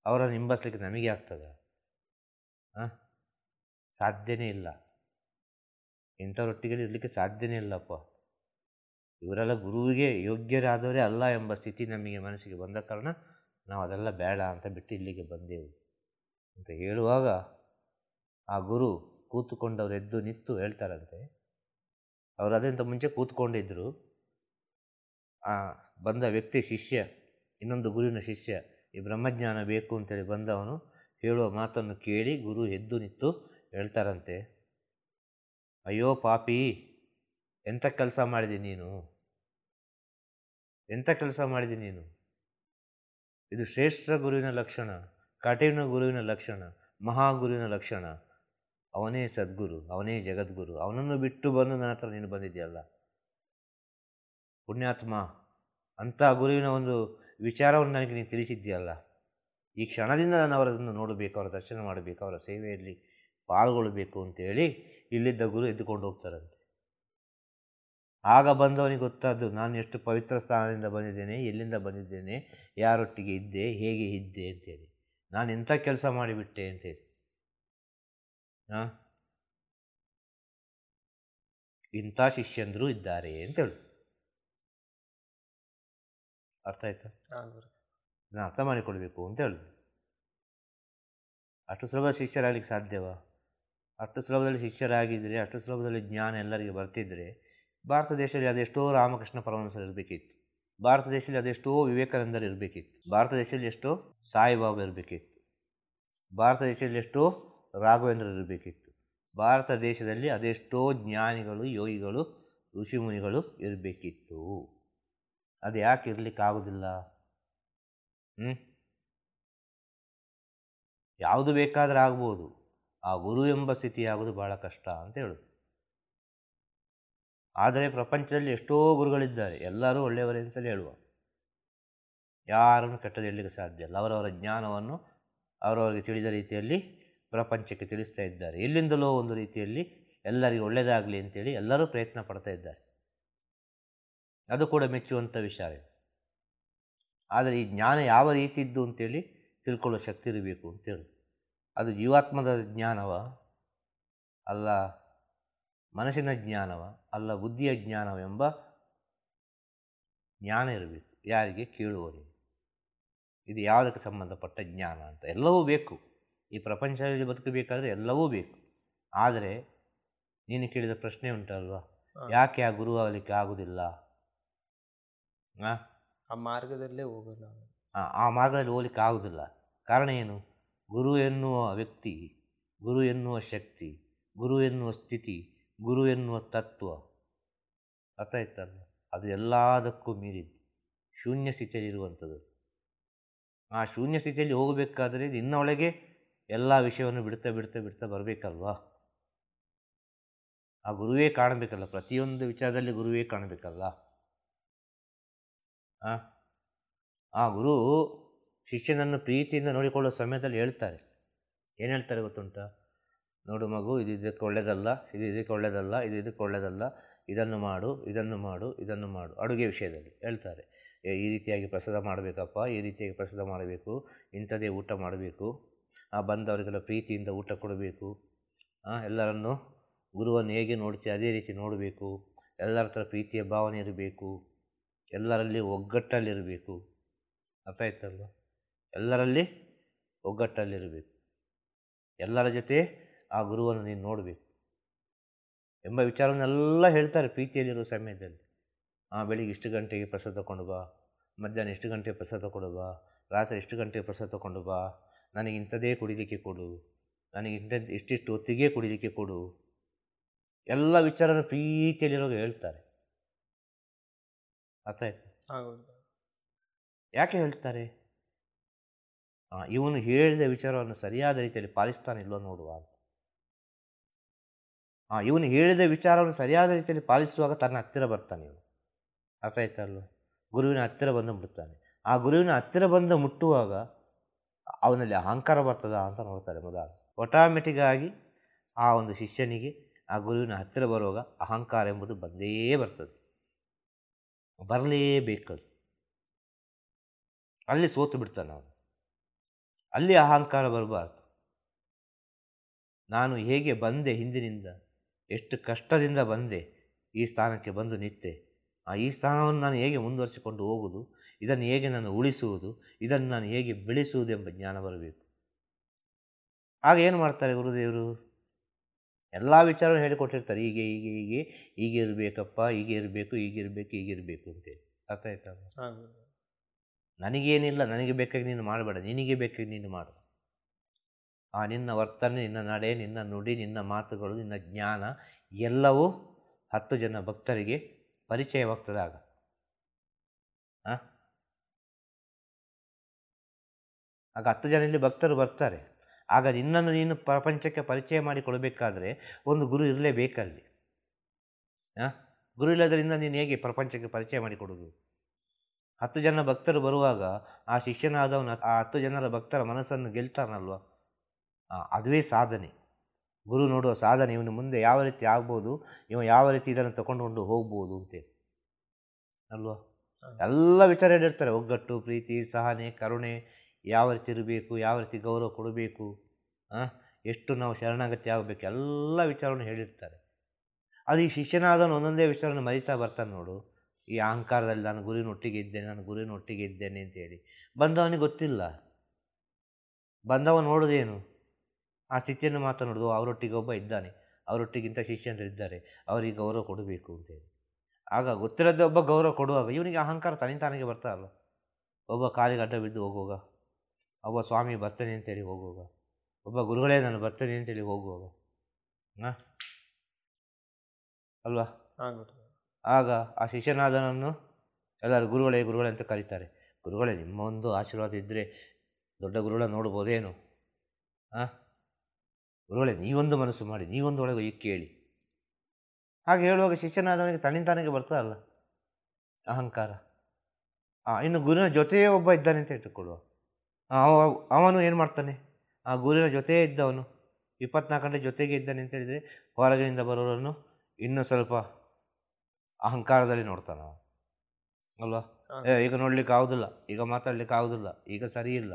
ಅವರನ್ನು ಹಿಂಬಾಲಿಸಲಿಕ್ಕೆ ನಮಗೆ ಆಗ್ತದ? ಸಾಧ್ಯನೇ ಇಲ್ಲ. ಇಂಥವರೊಟ್ಟಿಗೆ ಇರಲಿಕ್ಕೆ ಸಾಧ್ಯನೇ ಇಲ್ಲಪ್ಪ. ಇವರೆಲ್ಲ ಗುರುವಿಗೆ ಯೋಗ್ಯರಾದವರೇ ಅಲ್ಲ ಎಂಬ ಸ್ಥಿತಿ ನಮಗೆ ಮನಸ್ಸಿಗೆ ಬಂದ ಕಾರಣ ನಾವು ಅದೆಲ್ಲ ಬೇಡ ಅಂತ ಬಿಟ್ಟು ಇಲ್ಲಿಗೆ ಬಂದೆವು ಅಂತ ಹೇಳುವಾಗ ಆ ಗುರು ಕೂತುಕೊಂಡವರು ಎದ್ದು ನಿಂತು ಹೇಳ್ತಾರಂತೆ, ಅವರು ಅದರಿಂದ ಮುಂಚೆ ಕೂತ್ಕೊಂಡಿದ್ದರು. ಆ ಬಂದ ವ್ಯಕ್ತಿ ಶಿಷ್ಯ, ಇನ್ನೊಂದು ಗುರುವಿನ ಶಿಷ್ಯ, ಈ ಬ್ರಹ್ಮಜ್ಞಾನ ಬೇಕು ಅಂತೇಳಿ ಬಂದವನು ಹೇಳುವ ಮಾತನ್ನು ಕೇಳಿ ಗುರು ಎದ್ದು ನಿಂತು ಹೇಳ್ತಾರಂತೆ, ಅಯ್ಯೋ ಪಾಪಿ, ಎಂಥ ಕೆಲಸ ಮಾಡಿದೆ ನೀನು, ಎಂಥ ಕೆಲಸ ಮಾಡಿದೆ ನೀನು. ಇದು ಶ್ರೇಷ್ಠ ಗುರುವಿನ ಲಕ್ಷಣ, ಕಠಿಣ ಗುರುವಿನ ಲಕ್ಷಣ, ಮಹಾಗುರುವಿನ ಲಕ್ಷಣ. ಅವನೇ ಸದ್ಗುರು, ಅವನೇ ಜಗದ್ಗುರು, ಅವನನ್ನು ಬಿಟ್ಟು ಬಂದು ನನ್ನ ಹತ್ರ ನೀನು ಬಂದಿದೆಯಲ್ಲ ಪುಣ್ಯಾತ್ಮ. ಅಂಥ ಗುರುವಿನ ಒಂದು ವಿಚಾರವನ್ನು ನನಗೆ ನೀನು ತಿಳಿಸಿದ್ದೀಯಲ್ಲ, ಈ ಕ್ಷಣದಿಂದ ನಾನು ಅವರನ್ನು ನೋಡಬೇಕು, ಅವರ ದರ್ಶನ ಮಾಡಬೇಕು, ಅವರ ಸೇವೆಯಲ್ಲಿ ಪಾಲ್ಗೊಳ್ಳಬೇಕು ಅಂತೇಳಿ ಇಲ್ಲಿದ್ದ ಗುರು ಎದ್ದುಕೊಂಡು ಹೋಗ್ತಾರಂತೆ. ಆಗ ಬಂದವನಿಗೆ ಗೊತ್ತಾದ್ದು ನಾನು ಎಷ್ಟು ಪವಿತ್ರ ಸ್ಥಾನದಿಂದ ಬಂದಿದ್ದೇನೆ, ಎಲ್ಲಿಂದ ಬಂದಿದ್ದೇನೆ, ಯಾರೊಟ್ಟಿಗೆ ಇದ್ದೆ, ಹೇಗೆ ಇದ್ದೆ ಅಂತೇಳಿ, ನಾನು ಎಂಥ ಕೆಲಸ ಮಾಡಿಬಿಟ್ಟೆ ಅಂತೇಳಿ. ಇಂಥ ಶಿಷ್ಯಂದರು ಇದ್ದಾರೆ ಅಂತೇಳಿ. ಅರ್ಥ ಆಯ್ತಾ? ಇದನ್ನು ಅರ್ಥ ಮಾಡಿಕೊಡ್ಬೇಕು ಅಂತ ಹೇಳುದು. ಅಷ್ಟು ಸುಲಭ ಶಿಷ್ಯರಾಗಲಿಕ್ಕೆ ಸಾಧ್ಯವಾ? ಅಷ್ಟು ಸುಲಭದಲ್ಲಿ ಶಿಷ್ಯರಾಗಿದ್ದರೆ, ಅಷ್ಟು ಸುಲಭದಲ್ಲಿ ಜ್ಞಾನ ಎಲ್ಲರಿಗೆ ಬರ್ತಿದ್ದರೆ ಭಾರತ ದೇಶದಲ್ಲಿ ಅದೆಷ್ಟೋ ರಾಮಕೃಷ್ಣ ಪರಮಹಂಸರು ಇರಬೇಕಿತ್ತು, ಭಾರತ ದೇಶದಲ್ಲಿ ಅದೆಷ್ಟೋ ವಿವೇಕಾನಂದರು ಇರಬೇಕಿತ್ತು, ಭಾರತ ದೇಶದಲ್ಲಿ ಎಷ್ಟೋ ಸಾಯಿಬಾಬಾ ಇರಬೇಕಿತ್ತು, ಭಾರತ ದೇಶದಲ್ಲಿ ಎಷ್ಟೋ ರಾಘವೇಂದ್ರ ಇರಬೇಕಿತ್ತು, ಭಾರತ ದೇಶದಲ್ಲಿ ಅದೆಷ್ಟೋ ಜ್ಞಾನಿಗಳು, ಯೋಗಿಗಳು, ಋಷಿಮುನಿಗಳು ಇರಬೇಕಿತ್ತು. ಅದು ಯಾಕೆ ಇರಲಿಕ್ಕಾಗೋದಿಲ್ಲ? ಯಾವುದು ಬೇಕಾದರೆ ಆಗ್ಬೋದು, ಆ ಗುರು ಎಂಬ ಸ್ಥಿತಿ ಆಗೋದು ಭಾಳ ಕಷ್ಟ ಅಂತ ಹೇಳೋದು. ಆದರೆ ಪ್ರಪಂಚದಲ್ಲಿ ಎಷ್ಟೋ ಗುರುಗಳಿದ್ದಾರೆ, ಎಲ್ಲರೂ ಒಳ್ಳೆಯವರೇ ಅಂತಲೇ ಹೇಳುವ, ಯಾರನ್ನು ಕೆಟ್ಟದ್ದು ಹೇಳಲಿಕ್ಕೆ ಸಾಧ್ಯ ಇಲ್ಲ. ಅವರವರ ಜ್ಞಾನವನ್ನು ಅವರವರಿಗೆ ತಿಳಿದ ರೀತಿಯಲ್ಲಿ ಪ್ರಪಂಚಕ್ಕೆ ತಿಳಿಸ್ತಾ ಇದ್ದಾರೆ. ಎಲ್ಲಿಂದಲೋ ಒಂದು ರೀತಿಯಲ್ಲಿ ಎಲ್ಲರಿಗೂ ಒಳ್ಳೆಯದಾಗಲಿ ಅಂತೇಳಿ ಎಲ್ಲರೂ ಪ್ರಯತ್ನ ಪಡ್ತಾ ಇದ್ದಾರೆ. ಅದು ಕೂಡ ಮೆಚ್ಚುವಂಥ ವಿಚಾರ. ಆದರೆ ಈ ಜ್ಞಾನ ಯಾವ ರೀತಿ ಇದ್ದು ಅಂತೇಳಿ ತಿಳ್ಕೊಳ್ಳೋ ಶಕ್ತಿ ಇರಬೇಕು ಅಂತೇಳಿ. ಅದು ಜೀವಾತ್ಮದ ಜ್ಞಾನವ ಅಲ್ಲ, ಮನಸ್ಸಿನ ಜ್ಞಾನವ ಅಲ್ಲ, ಬುದ್ಧಿಯ ಜ್ಞಾನವೆಂಬ ಜ್ಞಾನ ಇರಬೇಕು. ಯಾರಿಗೆ? ಕೇಳುವವರಿಗೆ. ಇದು ಯಾವುದಕ್ಕೆ ಸಂಬಂಧಪಟ್ಟ ಜ್ಞಾನ ಅಂತ. ಎಲ್ಲವೂ ಬೇಕು, ಈ ಪ್ರಪಂಚದಲ್ಲಿ ಬದುಕಬೇಕಾದ್ರೆ ಎಲ್ಲವೂ ಬೇಕು. ಆದರೆ ನೀನು ಕೇಳಿದ ಪ್ರಶ್ನೆ ಉಂಟಲ್ವಾ, ಯಾಕೆ ಆ ಗುರು ಆಗಲಿಕ್ಕೆ ಆಗುವುದಿಲ್ಲ? ಆ ಮಾರ್ಗದಲ್ಲೇ ಹೋಗಲ್ಲ, ಆ ಮಾರ್ಗದಲ್ಲಿ ಹೋಗ್ಲಿಕ್ಕೆ ಆಗುವುದಿಲ್ಲ. ಕಾರಣ ಏನು? ಗುರು ಎನ್ನುವ ವ್ಯಕ್ತಿ, ಗುರು ಎನ್ನುವ ಶಕ್ತಿ, ಗುರು ಎನ್ನುವ ಸ್ಥಿತಿ, ಗುರು ಎನ್ನುವ ತತ್ವ, ಅರ್ಥ ಆಯ್ತಲ್ಲ, ಅದು ಎಲ್ಲದಕ್ಕೂ ಮೀರಿದ್ದು ಶೂನ್ಯ ಸ್ಥಿತಿಯಲ್ಲಿ ಇರುವಂಥದ್ದು. ಆ ಶೂನ್ಯ ಸ್ಥಿತಿಯಲ್ಲಿ ಹೋಗಬೇಕಾದರೆ ನಿನ್ನ ಒಳಗೆ ಎಲ್ಲ ವಿಷಯವನ್ನು ಬಿಡ್ತಾ ಬಿಡ್ತಾ ಬಿಡ್ತಾ ಬರಬೇಕಲ್ವಾ? ಆ ಗುರುವೇ ಕಾಣಬೇಕಲ್ಲ, ಪ್ರತಿಯೊಂದು ವಿಚಾರದಲ್ಲಿ ಗುರುವೇ ಕಾಣಬೇಕಲ್ಲ. ಆ ಗುರು ಶಿಷ್ಯನನ್ನು ಪ್ರೀತಿಯಿಂದ ನೋಡಿಕೊಳ್ಳೋ ಸಮಯದಲ್ಲಿ ಹೇಳ್ತಾರೆ. ಏನು ಹೇಳ್ತಾರೆ ಗೊತ್ತುಂಟ? ನೋಡು ಮಗು, ಇದು ಇದಕ್ಕೆ ಒಳ್ಳೆಯದಲ್ಲ, ಇದು ಇದಕ್ಕೆ ಒಳ್ಳೆಯದಲ್ಲ, ಇದು ಇದಕ್ಕೆ ಒಳ್ಳೆಯದಲ್ಲ, ಇದನ್ನು ಮಾಡು, ಇದನ್ನು ಮಾಡು, ಇದನ್ನು ಮಾಡು. ಅಡುಗೆ ವಿಷಯದಲ್ಲಿ ಹೇಳ್ತಾರೆ, ಈ ರೀತಿಯಾಗಿ ಪ್ರಸಾದ ಮಾಡಬೇಕಪ್ಪ, ಈ ರೀತಿಯಾಗಿ ಪ್ರಸಾದ ಮಾಡಬೇಕು, ಇಂಥದ್ದೇ ಊಟ ಮಾಡಬೇಕು, ಬಂದವರಿಗೆಲ್ಲ ಪ್ರೀತಿಯಿಂದ ಊಟ ಕೊಡಬೇಕು, ಎಲ್ಲರನ್ನು ಗುರುವನ್ನು ಹೇಗೆ ನೋಡ್ತೀವಿ ಅದೇ ರೀತಿ ನೋಡಬೇಕು, ಎಲ್ಲರ ಹತ್ರ ಪ್ರೀತಿಯ ಭಾವನೆ ಇರಬೇಕು, ಎಲ್ಲರಲ್ಲಿ ಒಗ್ಗಟ್ಟಲ್ಲಿರಬೇಕು. ಅರ್ಥ ಆಯ್ತಲ್ವ? ಎಲ್ಲರಲ್ಲಿ ಒಗ್ಗಟ್ಟಲ್ಲಿರಬೇಕು, ಎಲ್ಲರ ಜೊತೆ ಆ ಗುರುವನ್ನು ನೀನು ನೋಡಬೇಕು ಎಂಬ ವಿಚಾರವನ್ನೆಲ್ಲ ಹೇಳ್ತಾರೆ ಪ್ರೀತಿಯಲ್ಲಿರೋ ಸಮಯದಲ್ಲಿ. ಬೆಳಿಗ್ಗೆ ಇಷ್ಟು ಗಂಟೆಗೆ ಪ್ರಸಾದ ತಗೊಂಡು ಬಾ, ಮಧ್ಯಾಹ್ನ ಎಷ್ಟು ಗಂಟೆಗೆ ಪ್ರಸಾದ ತಗೊಂಡು ಬಾ, ರಾತ್ರಿ ಎಷ್ಟು ಗಂಟೆಗೆ ಪ್ರಸಾದ ತಗೊಂಡು ಬಾ, ನನಗೆ ಇಂಥದ್ದೇ ಕುಡಿಲಿಕ್ಕೆ ಕೊಡು, ನನಗೆ ಇಷ್ಟಿಷ್ಟು ಹೊತ್ತಿಗೆ ಕುಡಿಲಿಕ್ಕೆ ಕೊಡು, ಎಲ್ಲ ವಿಚಾರನ ಪ್ರೀತಿಯಲ್ಲಿರೋ ಹೇಳ್ತಾರೆ. ಅರ್ಥ ಆಯ್ತು? ಯಾಕೆ ಹೇಳ್ತಾರೆ? ಇವನು ಹೇಳಿದ ವಿಚಾರವನ್ನು ಸರಿಯಾದ ರೀತಿಯಲ್ಲಿ ಪಾಲಿಸ್ತಾನಿಲ್ಲೋ ನೋಡುವ ಅಂತ. ಇವನು ಹೇಳಿದ ವಿಚಾರವನ್ನು ಸರಿಯಾದ ರೀತಿಯಲ್ಲಿ ಪಾಲಿಸುವಾಗ ತನ್ನ ಹತ್ತಿರ ಬರ್ತಾನೆ ಇವನು. ಅರ್ಥ ಆಯ್ತಲ್ವ? ಗುರುವಿನ ಹತ್ತಿರ ಬಂದು ಮುಟ್ತಾನೆ. ಆ ಗುರುವಿನ ಹತ್ತಿರ ಬಂದು ಮುಟ್ಟುವಾಗ ಅವನಲ್ಲಿ ಅಹಂಕಾರ ಬರ್ತದ ಅಂತ ನೋಡ್ತಾರೆ ಮೊದಲು. ಆಟೋಮೆಟಿಕ್ ಆಗಿ ಆ ಒಂದು ಶಿಷ್ಯನಿಗೆ ಆ ಗುರುವಿನ ಹತ್ತಿರ ಬರುವಾಗ ಅಹಂಕಾರ ಎಂಬುದು ಬಂದೇ ಬರ್ತದೆ, ಬರಲೇಬೇಕದು. ಅಲ್ಲಿ ಸೋತು ಬಿಡ್ತಾನೆ ಅವನು. ಅಲ್ಲಿ ಅಹಂಕಾರ ಬರಬಾರ್ದು. ನಾನು ಹೇಗೆ ಬಂದೆ, ಹಿಂದಿನಿಂದ ಎಷ್ಟು ಕಷ್ಟದಿಂದ ಬಂದೆ, ಈ ಸ್ಥಾನಕ್ಕೆ ಬಂದು ನಿಂತೆ, ಈ ಸ್ಥಾನವನ್ನು ನಾನು ಹೇಗೆ ಮುಂದುವರಿಸಿಕೊಂಡು ಹೋಗುವುದು, ಇದನ್ನು ಹೇಗೆ ನಾನು ಉಳಿಸುವುದು, ಇದನ್ನು ನಾನು ಹೇಗೆ ಬೆಳೆಸುವುದು ಎಂಬ ಜ್ಞಾನ ಬರಬೇಕು. ಆಗ ಏನು ಮಾಡ್ತಾರೆ ಗುರುದೇವರು? ಎಲ್ಲ ವಿಚಾರವನ್ನು ಹೇಳಿಕೊಟ್ಟಿರ್ತಾರೆ. ಹೀಗೆ ಹೀಗೆ ಹೀಗೆ ಹೀಗೆ ಇರಬೇಕಪ್ಪ, ಹೀಗೆ ಇರಬೇಕು, ಹೀಗಿರಬೇಕು, ಹೀಗಿರಬೇಕು ಅಂತೇಳಿ. ಅರ್ಥ ಆಯ್ತಾ? ನನಗೇನಿಲ್ಲ, ನನಗೆ ಬೇಕಾಗಿ ನೀನು ಮಾಡಬೇಡ, ನಿನಗೆ ಬೇಕಾಗಿ ನೀನು ಮಾಡು. ನಿನ್ನ ವರ್ತನೆ, ನಿನ್ನ ನಡೆ, ನಿನ್ನ ನುಡಿ, ನಿನ್ನ ಮಾತುಗಳು, ನಿನ್ನ ಜ್ಞಾನ ಎಲ್ಲವೂ 10 ಜನ ಭಕ್ತರಿಗೆ ಪರಿಚಯವಾಗ್ತದೆ. ಆಗ 10 ಜನ ಇಲ್ಲಿ ಭಕ್ತರು ಬರ್ತಾರೆ. ಆಗ ನಿನ್ನನ್ನು ನೀನು ಪ್ರಪಂಚಕ್ಕೆ ಪರಿಚಯ ಮಾಡಿಕೊಡಬೇಕಾದ್ರೆ ಒಂದು ಗುರು ಇರಲೇಬೇಕಲ್ಲಿ. ಗುರು ಇಲ್ಲದರಿಂದ ನೀನು ಹೇಗೆ ಪ್ರಪಂಚಕ್ಕೆ ಪರಿಚಯ ಮಾಡಿಕೊಡೋದು? 10 ಜನ ಭಕ್ತರು ಬರುವಾಗ ಆ ಶಿಷ್ಯನಾದವನು ಆ 10 ಜನರ ಭಕ್ತರ ಮನಸ್ಸನ್ನು ಗೆಲ್ತಾನಲ್ವ, ಅದುವೇ ಸಾಧನೆ. ಗುರು ನೋಡುವ ಸಾಧನೆ ಇವನು ಮುಂದೆ ಯಾವ ರೀತಿ ಆಗ್ಬೋದು, ಇವ ಯಾವ ರೀತಿ ಇದನ್ನು ತಗೊಂಡು ಹೋಗ್ಬೋದು ಅಂತೇಳಿ ಅಲ್ವಾ. ಎಲ್ಲ ವಿಚಾರ ಹೇಳಿರ್ತಾರೆ. ಒಗ್ಗಟ್ಟು, ಪ್ರೀತಿ, ಸಹನೆ, ಕರುಣೆ, ಯಾವ ರೀತಿ ಇರಬೇಕು, ಯಾವ ರೀತಿ ಗೌರವ ಕೊಡಬೇಕು, ಎಷ್ಟು ನಾವು ಶರಣಾಗತಿ ಆಗಬೇಕು, ಎಲ್ಲ ವಿಚಾರವನ್ನು ಹೇಳಿರ್ತಾರೆ. ಅದು ಈ ಶಿಷ್ಯನಾದವನು ಒಂದೊಂದೇ ವಿಚಾರವನ್ನು ಮರಿತಾ ಬರ್ತಾನೆ ನೋಡು. ಈ ಅಹಂಕಾರದಲ್ಲಿ ನಾನು ಗುರುವಿನೊಟ್ಟಿಗೆ ಇದ್ದೇನೆ, ನಾನು ಗುರುವಿನೊಟ್ಟಿಗೆ ಇದ್ದೇನೆ ಅಂತೇಳಿ ಬಂದವನಿಗೆ ಗೊತ್ತಿಲ್ಲ. ಬಂದವ ನೋಡೋದೇನು, ಆ ಸ್ಥಿತಿಯನ್ನು ಮಾತನಾಡೋದು. ಅವರೊಟ್ಟಿಗೆ ಒಬ್ಬ ಇದ್ದಾನೆ, ಅವರೊಟ್ಟಿಗಿಂತ ಶಿಷ್ಯನರಿದ್ದಾರೆ, ಅವರಿಗೆ ಗೌರವ ಕೊಡಬೇಕು ಅಂತೇಳಿ. ಆಗ ಗೊತ್ತಿಲ್ಲದೆ ಒಬ್ಬ ಗೌರವ ಕೊಡುವಾಗ ಇವನಿಗೆ ಅಹಂಕಾರ ತನಿತಾನಿಗೆ ಬರ್ತಾರಲ್ಲ. ಒಬ್ಬ ಕಾಲಿಗೆ ಅಡ್ಡ ಬಿದ್ದು ಹೋಗುವಾಗ, ಒಬ್ಬ ಸ್ವಾಮಿ ಬರ್ತೇನೆ ಅಂತೇಳಿ ಹೋಗುವಾಗ, ಒಬ್ಬ ಗುರುಗಳೇ ನಾನು ಬರ್ತೇನೆ ಅಂತೇಳಿ ಹೋಗುವಾಗ ಅಲ್ವಾ. ಆಗ ಆ ಶಿಷ್ಯನಾದನನ್ನು ಎಲ್ಲರೂ ಗುರುಗಳೇ ಗುರುಗಳೇ ಅಂತ ಕರೀತಾರೆ. ಗುರುಗಳೇ ನಿಮ್ಮ ಒಂದು ಆಶೀರ್ವಾದ ಇದ್ದರೆ ದೊಡ್ಡ ಗುರುಗಳ ನೋಡ್ಬೋದೇನು, ಗುರುಗಳೇ ನೀವೊಂದು ಮನಸ್ಸು ಮಾಡಿ, ನೀವೊಂದು ಒಳಗೆ ಈಗ ಕೇಳಿ. ಹಾಗೆ ಹೇಳುವಾಗ ಶಿಷ್ಯನಾದವನಿಗೆ ತನ್ನಿಂತಾನಿಗೆ ಬರ್ತದಲ್ಲ ಅಹಂಕಾರ. ಇನ್ನು ಗುರುವಿನ ಜೊತೆಯೇ ಒಬ್ಬ ಇದ್ದಾನೆ ಅಂತ ಇಟ್ಟುಕೊಳ್ಳುವ. ಅವನು ಏನು ಮಾಡ್ತಾನೆ, ಆ ಗುರುವಿನ ಜೊತೆಯೇ ಇದ್ದವನು 24 ಗಂಟೆ ಜೊತೆಗೆ ಇದ್ದಾನೆ ಅಂತ ಹೇಳಿದರೆ ಹೊರಗಿನಿಂದ ಬರೋರನ್ನು ಇನ್ನೂ ಸ್ವಲ್ಪ ಅಹಂಕಾರದಲ್ಲಿ ನೋಡ್ತಾನ ಅಲ್ವಾ. ಈಗ ನೋಡ್ಲಿಕ್ಕೆ ಆಗೋದಿಲ್ಲ, ಈಗ ಮಾತಾಡ್ಲಿಕ್ಕೆ ಆಗೋದಿಲ್ಲ, ಈಗ ಸರಿ ಇಲ್ಲ.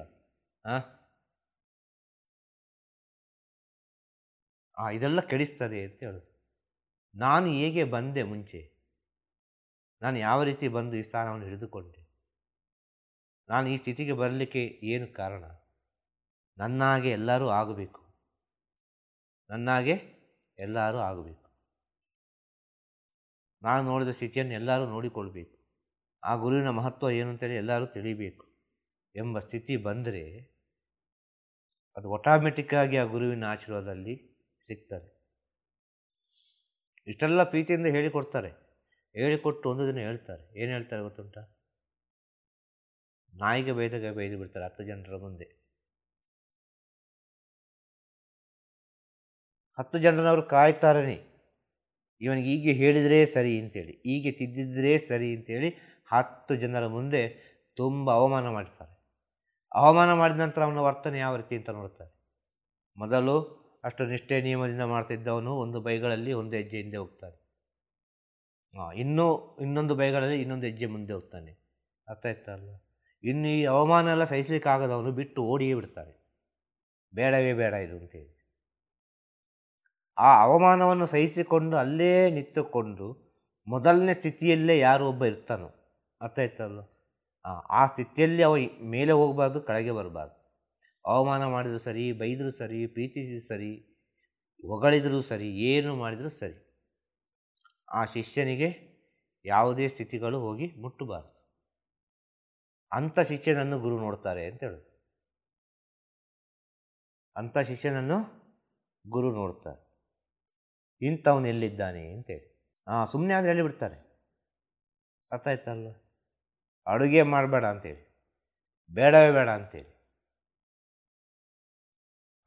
ಇದೆಲ್ಲ ಕೆಡಿಸ್ತದೆ ಅಂತ ಹೇಳೋದು. ನಾನು ಹೇಗೆ ಬಂದೆ ಮುಂಚೆ, ನಾನು ಯಾವ ರೀತಿ ಬಂದು ಈ ಸ್ಥಾನವನ್ನು ಹಿಡಿದುಕೊಂಡೆ, ನಾನು ಈ ಸ್ಥಿತಿಗೆ ಬರಲಿಕ್ಕೆ ಏನು ಕಾರಣ, ನನ್ನಾಗೆ ಎಲ್ಲರೂ ಆಗಬೇಕು, ನನ್ನಾಗೆ ಎಲ್ಲರೂ ಆಗಬೇಕು, ನಾನು ನೋಡಿದ ಸ್ಥಿತಿಯನ್ನು ಎಲ್ಲರೂ ನೋಡಿಕೊಳ್ಬೇಕು, ಆ ಗುರುವಿನ ಮಹತ್ವ ಏನು ಅಂತೇಳಿ ಎಲ್ಲರೂ ತಿಳಿಬೇಕು ಎಂಬ ಸ್ಥಿತಿ ಬಂದರೆ ಅದು ಆಟೋಮೆಟಿಕ್ಕಾಗಿ ಆ ಗುರುವಿನ ಆಶೀರ್ವಾದದಲ್ಲಿ ಸಿಗ್ತದೆ. ಇಷ್ಟೆಲ್ಲ ಪ್ರೀತಿಯಿಂದ ಹೇಳಿಕೊಡ್ತಾರೆ. ಹೇಳಿಕೊಟ್ಟು ಒಂದು ದಿನ ಹೇಳ್ತಾರೆ. ಏನು ಹೇಳ್ತಾರೆ ಗೊತ್ತುಂಟ, ನಾಯಿಗೆ ಬೈದಾಗ ಬೈದು ಬಿಡ್ತಾರೆ 10 ಜನರ ಮುಂದೆ. 10 ಜನರವರು ಕಾಯ್ತಾರೇ ಇವನಿಗೆ ಹೀಗೆ ಹೇಳಿದರೆ ಸರಿ ಅಂತೇಳಿ, ಹೀಗೆ ತಿದ್ದಿದ್ರೆ ಸರಿ ಅಂತೇಳಿ 10 ಜನರ ಮುಂದೆ ತುಂಬ ಅವಮಾನ ಮಾಡ್ತಾರೆ. ಅವಮಾನ ಮಾಡಿದ ನಂತರ ಅವನ ವರ್ತನೆ ಯಾವ ರೀತಿ ಅಂತ ನೋಡ್ತಾರೆ. ಮೊದಲು ಅಷ್ಟು ನಿಷ್ಠೆ ನಿಯಮದಿಂದ ಮಾಡ್ತಿದ್ದವನು ಒಂದು ಬೈಗಳಲ್ಲಿ ಒಂದು ಹೆಜ್ಜೆ ಹಿಂದೆ ಹೋಗ್ತಾನೆ, ಇನ್ನೊಂದು ಬೈಗಳಲ್ಲಿ ಇನ್ನೊಂದು ಹೆಜ್ಜೆ ಮುಂದೆ ಹೋಗ್ತಾನೆ. ಅರ್ಥ ಆಯ್ತಲ್ಲ. ಇನ್ನು ಈ ಅವಮಾನ ಎಲ್ಲ ಸಹಿಸಲಿಕ್ಕಾಗದವನು ಬಿಟ್ಟು ಓಡಿಯೇ ಬಿಡ್ತಾರೆ, ಬೇಡವೇ ಬೇಡ ಇದು ಅಂತೇಳಿ. ಆ ಅವಮಾನವನ್ನು ಸಹಿಸಿಕೊಂಡು ಅಲ್ಲೇ ನಿಂತುಕೊಂಡು ಮೊದಲನೇ ಸ್ಥಿತಿಯಲ್ಲೇ ಯಾರು ಒಬ್ಬ ಇರ್ತಾನೋ, ಅರ್ಥ ಆಯ್ತಲ್ಲ, ಆ ಸ್ಥಿತಿಯಲ್ಲಿ ಅವ ಮೇಲೆ ಹೋಗಬಾರ್ದು, ಕೆಳಗೆ ಬರಬಾರ್ದು. ಅವಮಾನ ಮಾಡಿದರೂ ಸರಿ, ಬೈದರೂ ಸರಿ, ಪ್ರೀತಿಸಿದ್ರು ಸರಿ, ಹೊಗಳಿದರೂ ಸರಿ, ಏನು ಮಾಡಿದರೂ ಸರಿ, ಆ ಶಿಷ್ಯನಿಗೆ ಯಾವುದೇ ಸ್ಥಿತಿಗಳು ಹೋಗಿ ಮುಟ್ಟಬಾರ್ದು. ಅಂಥ ಶಿಷ್ಯನನ್ನು ಗುರು ನೋಡ್ತಾರೆ ಅಂತ ಹೇಳೋದು. ಅಂಥ ಶಿಷ್ಯನನ್ನು ಗುರು ನೋಡ್ತಾರೆ. ಇಂಥವನು ಎಲ್ಲಿದ್ದಾನೆ ಅಂತೇಳಿ ಸುಮ್ಮನೆ ಆದರೆ ಹೇಳಿಬಿಡ್ತಾರೆ. ಅರ್ಥ ಆಯ್ತಲ್ಲ. ಅಡುಗೆ ಮಾಡಬೇಡ ಅಂತೇಳಿ, ಬೇಡವೇ ಬೇಡ ಅಂತೇಳಿ,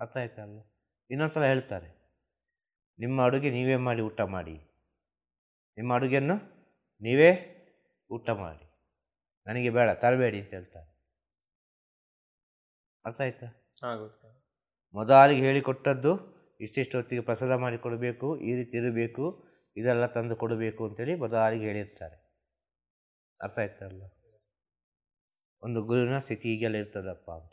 ಅರ್ಥ ಆಯ್ತಲ್ಲ. ಇನ್ನೊಂದ್ಸಲ ಹೇಳ್ತಾರೆ, ನಿಮ್ಮ ಅಡುಗೆ ನೀವೇ ಮಾಡಿ ಊಟ ಮಾಡಿ, ನಿಮ್ಮ ಅಡುಗೆಯನ್ನು ನೀವೇ ಊಟ ಮಾಡಿ, ನನಗೆ ಬೇಡ ತರಬೇಡಿ ಅಂತ ಹೇಳ್ತಾರೆ. ಅರ್ಥ ಆಯ್ತಾ. ಮೊದಲಿಗೆ ಹೇಳಿಕೊಟ್ಟದ್ದು ಇಷ್ಟಿಷ್ಟು ಹೊತ್ತಿಗೆ ಪ್ರಸಾದ ಮಾಡಿ ಕೊಡಬೇಕು, ಈ ರೀತಿ ಇರಬೇಕು, ಇದೆಲ್ಲ ತಂದು ಕೊಡಬೇಕು ಅಂತೇಳಿ ಮೊದಲಿಗೆ ಹೇಳಿರ್ತಾರೆ. ಅರ್ಥ ಆಯ್ತಲ್ಲ. ಒಂದು ಗುರುವಿನ ಸ್ಥಿತಿ ಹೀಗೆಲ್ಲ ಇರ್ತದಪ್ಪ ಅಂತ.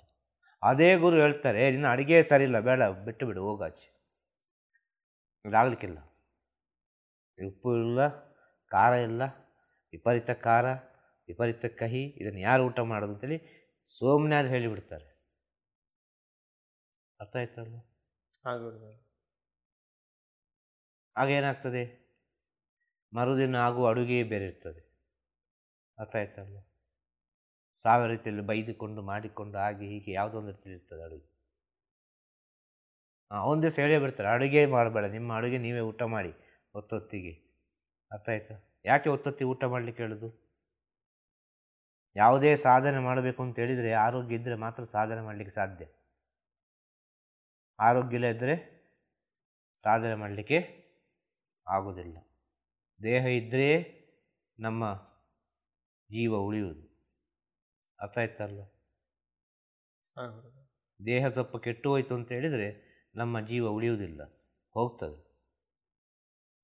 ಅದೇ ಗುರು ಹೇಳ್ತಾರೆ, ನಿನ್ನ ಅಡುಗೆ ಸರಿ ಇಲ್ಲ, ಬೇಡ ಬಿಟ್ಟು ಬಿಡು, ಹೋಗಾಚೆ, ಇದಾಗಲಿಕ್ಕಿಲ್ಲ, ಉಪ್ಪು ಇಲ್ಲ, ಖಾರ ಇಲ್ಲ, ವಿಪರೀತ ಖಾರ, ವಿಪರೀತ ಕಹಿ, ಇದನ್ನು ಯಾರು ಊಟ ಮಾಡೋದು ಅಂತೇಳಿ ಸುಮ್ಮನೆ ಅದು ಹೇಳಿಬಿಡ್ತಾರೆ. ಅರ್ಥ ಆಯ್ತಲ್ಲ. ಆಗೇನಾಗ್ತದೆ, ಮರುದಿನ ಆಗುವ ಅಡುಗೆಯೇ ಬೇರೆ ಇರ್ತದೆ. ಅರ್ಥ ಆಯ್ತಲ್ಲ. 1000 ರೀತಿಯಲ್ಲಿ ಬೈದುಕೊಂಡು ಮಾಡಿಕೊಂಡು ಹಾಗೆ ಹೀಗೆ ಯಾವುದೋ ಒಂದು ರೀತಿಯಲ್ಲಿ ಇರ್ತದೆ ಅಡುಗೆ. ಒಂದು ದಿವಸ ಹೇಳೇ ಬಿಡ್ತಾರೆ, ಅಡುಗೆ ಮಾಡಬೇಡ, ನಿಮ್ಮ ಅಡುಗೆ ನೀವೇ ಊಟ ಮಾಡಿ ಹೊತ್ತೊತ್ತಿಗೆ. ಅರ್ಥ ಆಯ್ತಾ. ಯಾಕೆ ಹೊತ್ತೊತ್ತಿಗೆ ಊಟ ಮಾಡಲಿಕ್ಕೆ ಹೇಳೋದು? ಯಾವುದೇ ಸಾಧನೆ ಮಾಡಬೇಕು ಅಂತ ಹೇಳಿದರೆ ಆರೋಗ್ಯ ಇದ್ದರೆ ಮಾತ್ರ ಸಾಧನೆ ಮಾಡಲಿಕ್ಕೆ ಸಾಧ್ಯ. ಆರೋಗ್ಯ ಇಲ್ಲ ಇದ್ದರೆ ಸಾಧನೆ ಮಾಡಲಿಕ್ಕೆ ಆಗೋದಿಲ್ಲ. ದೇಹ ಇದ್ದರೆ ನಮ್ಮ ಜೀವ ಉಳಿಯುವುದು. ಅರ್ಥ ಆಯ್ತಲ್ಲ? ಹಾಂ ಗುರುದೇವ. ದೇಹ ಸ್ವಲ್ಪ ಕೆಟ್ಟು ಹೋಯ್ತು ಅಂತ ಹೇಳಿದರೆ ನಮ್ಮ ಜೀವ ಉಳಿಯುವುದಿಲ್ಲ, ಹೋಗ್ತದೆ.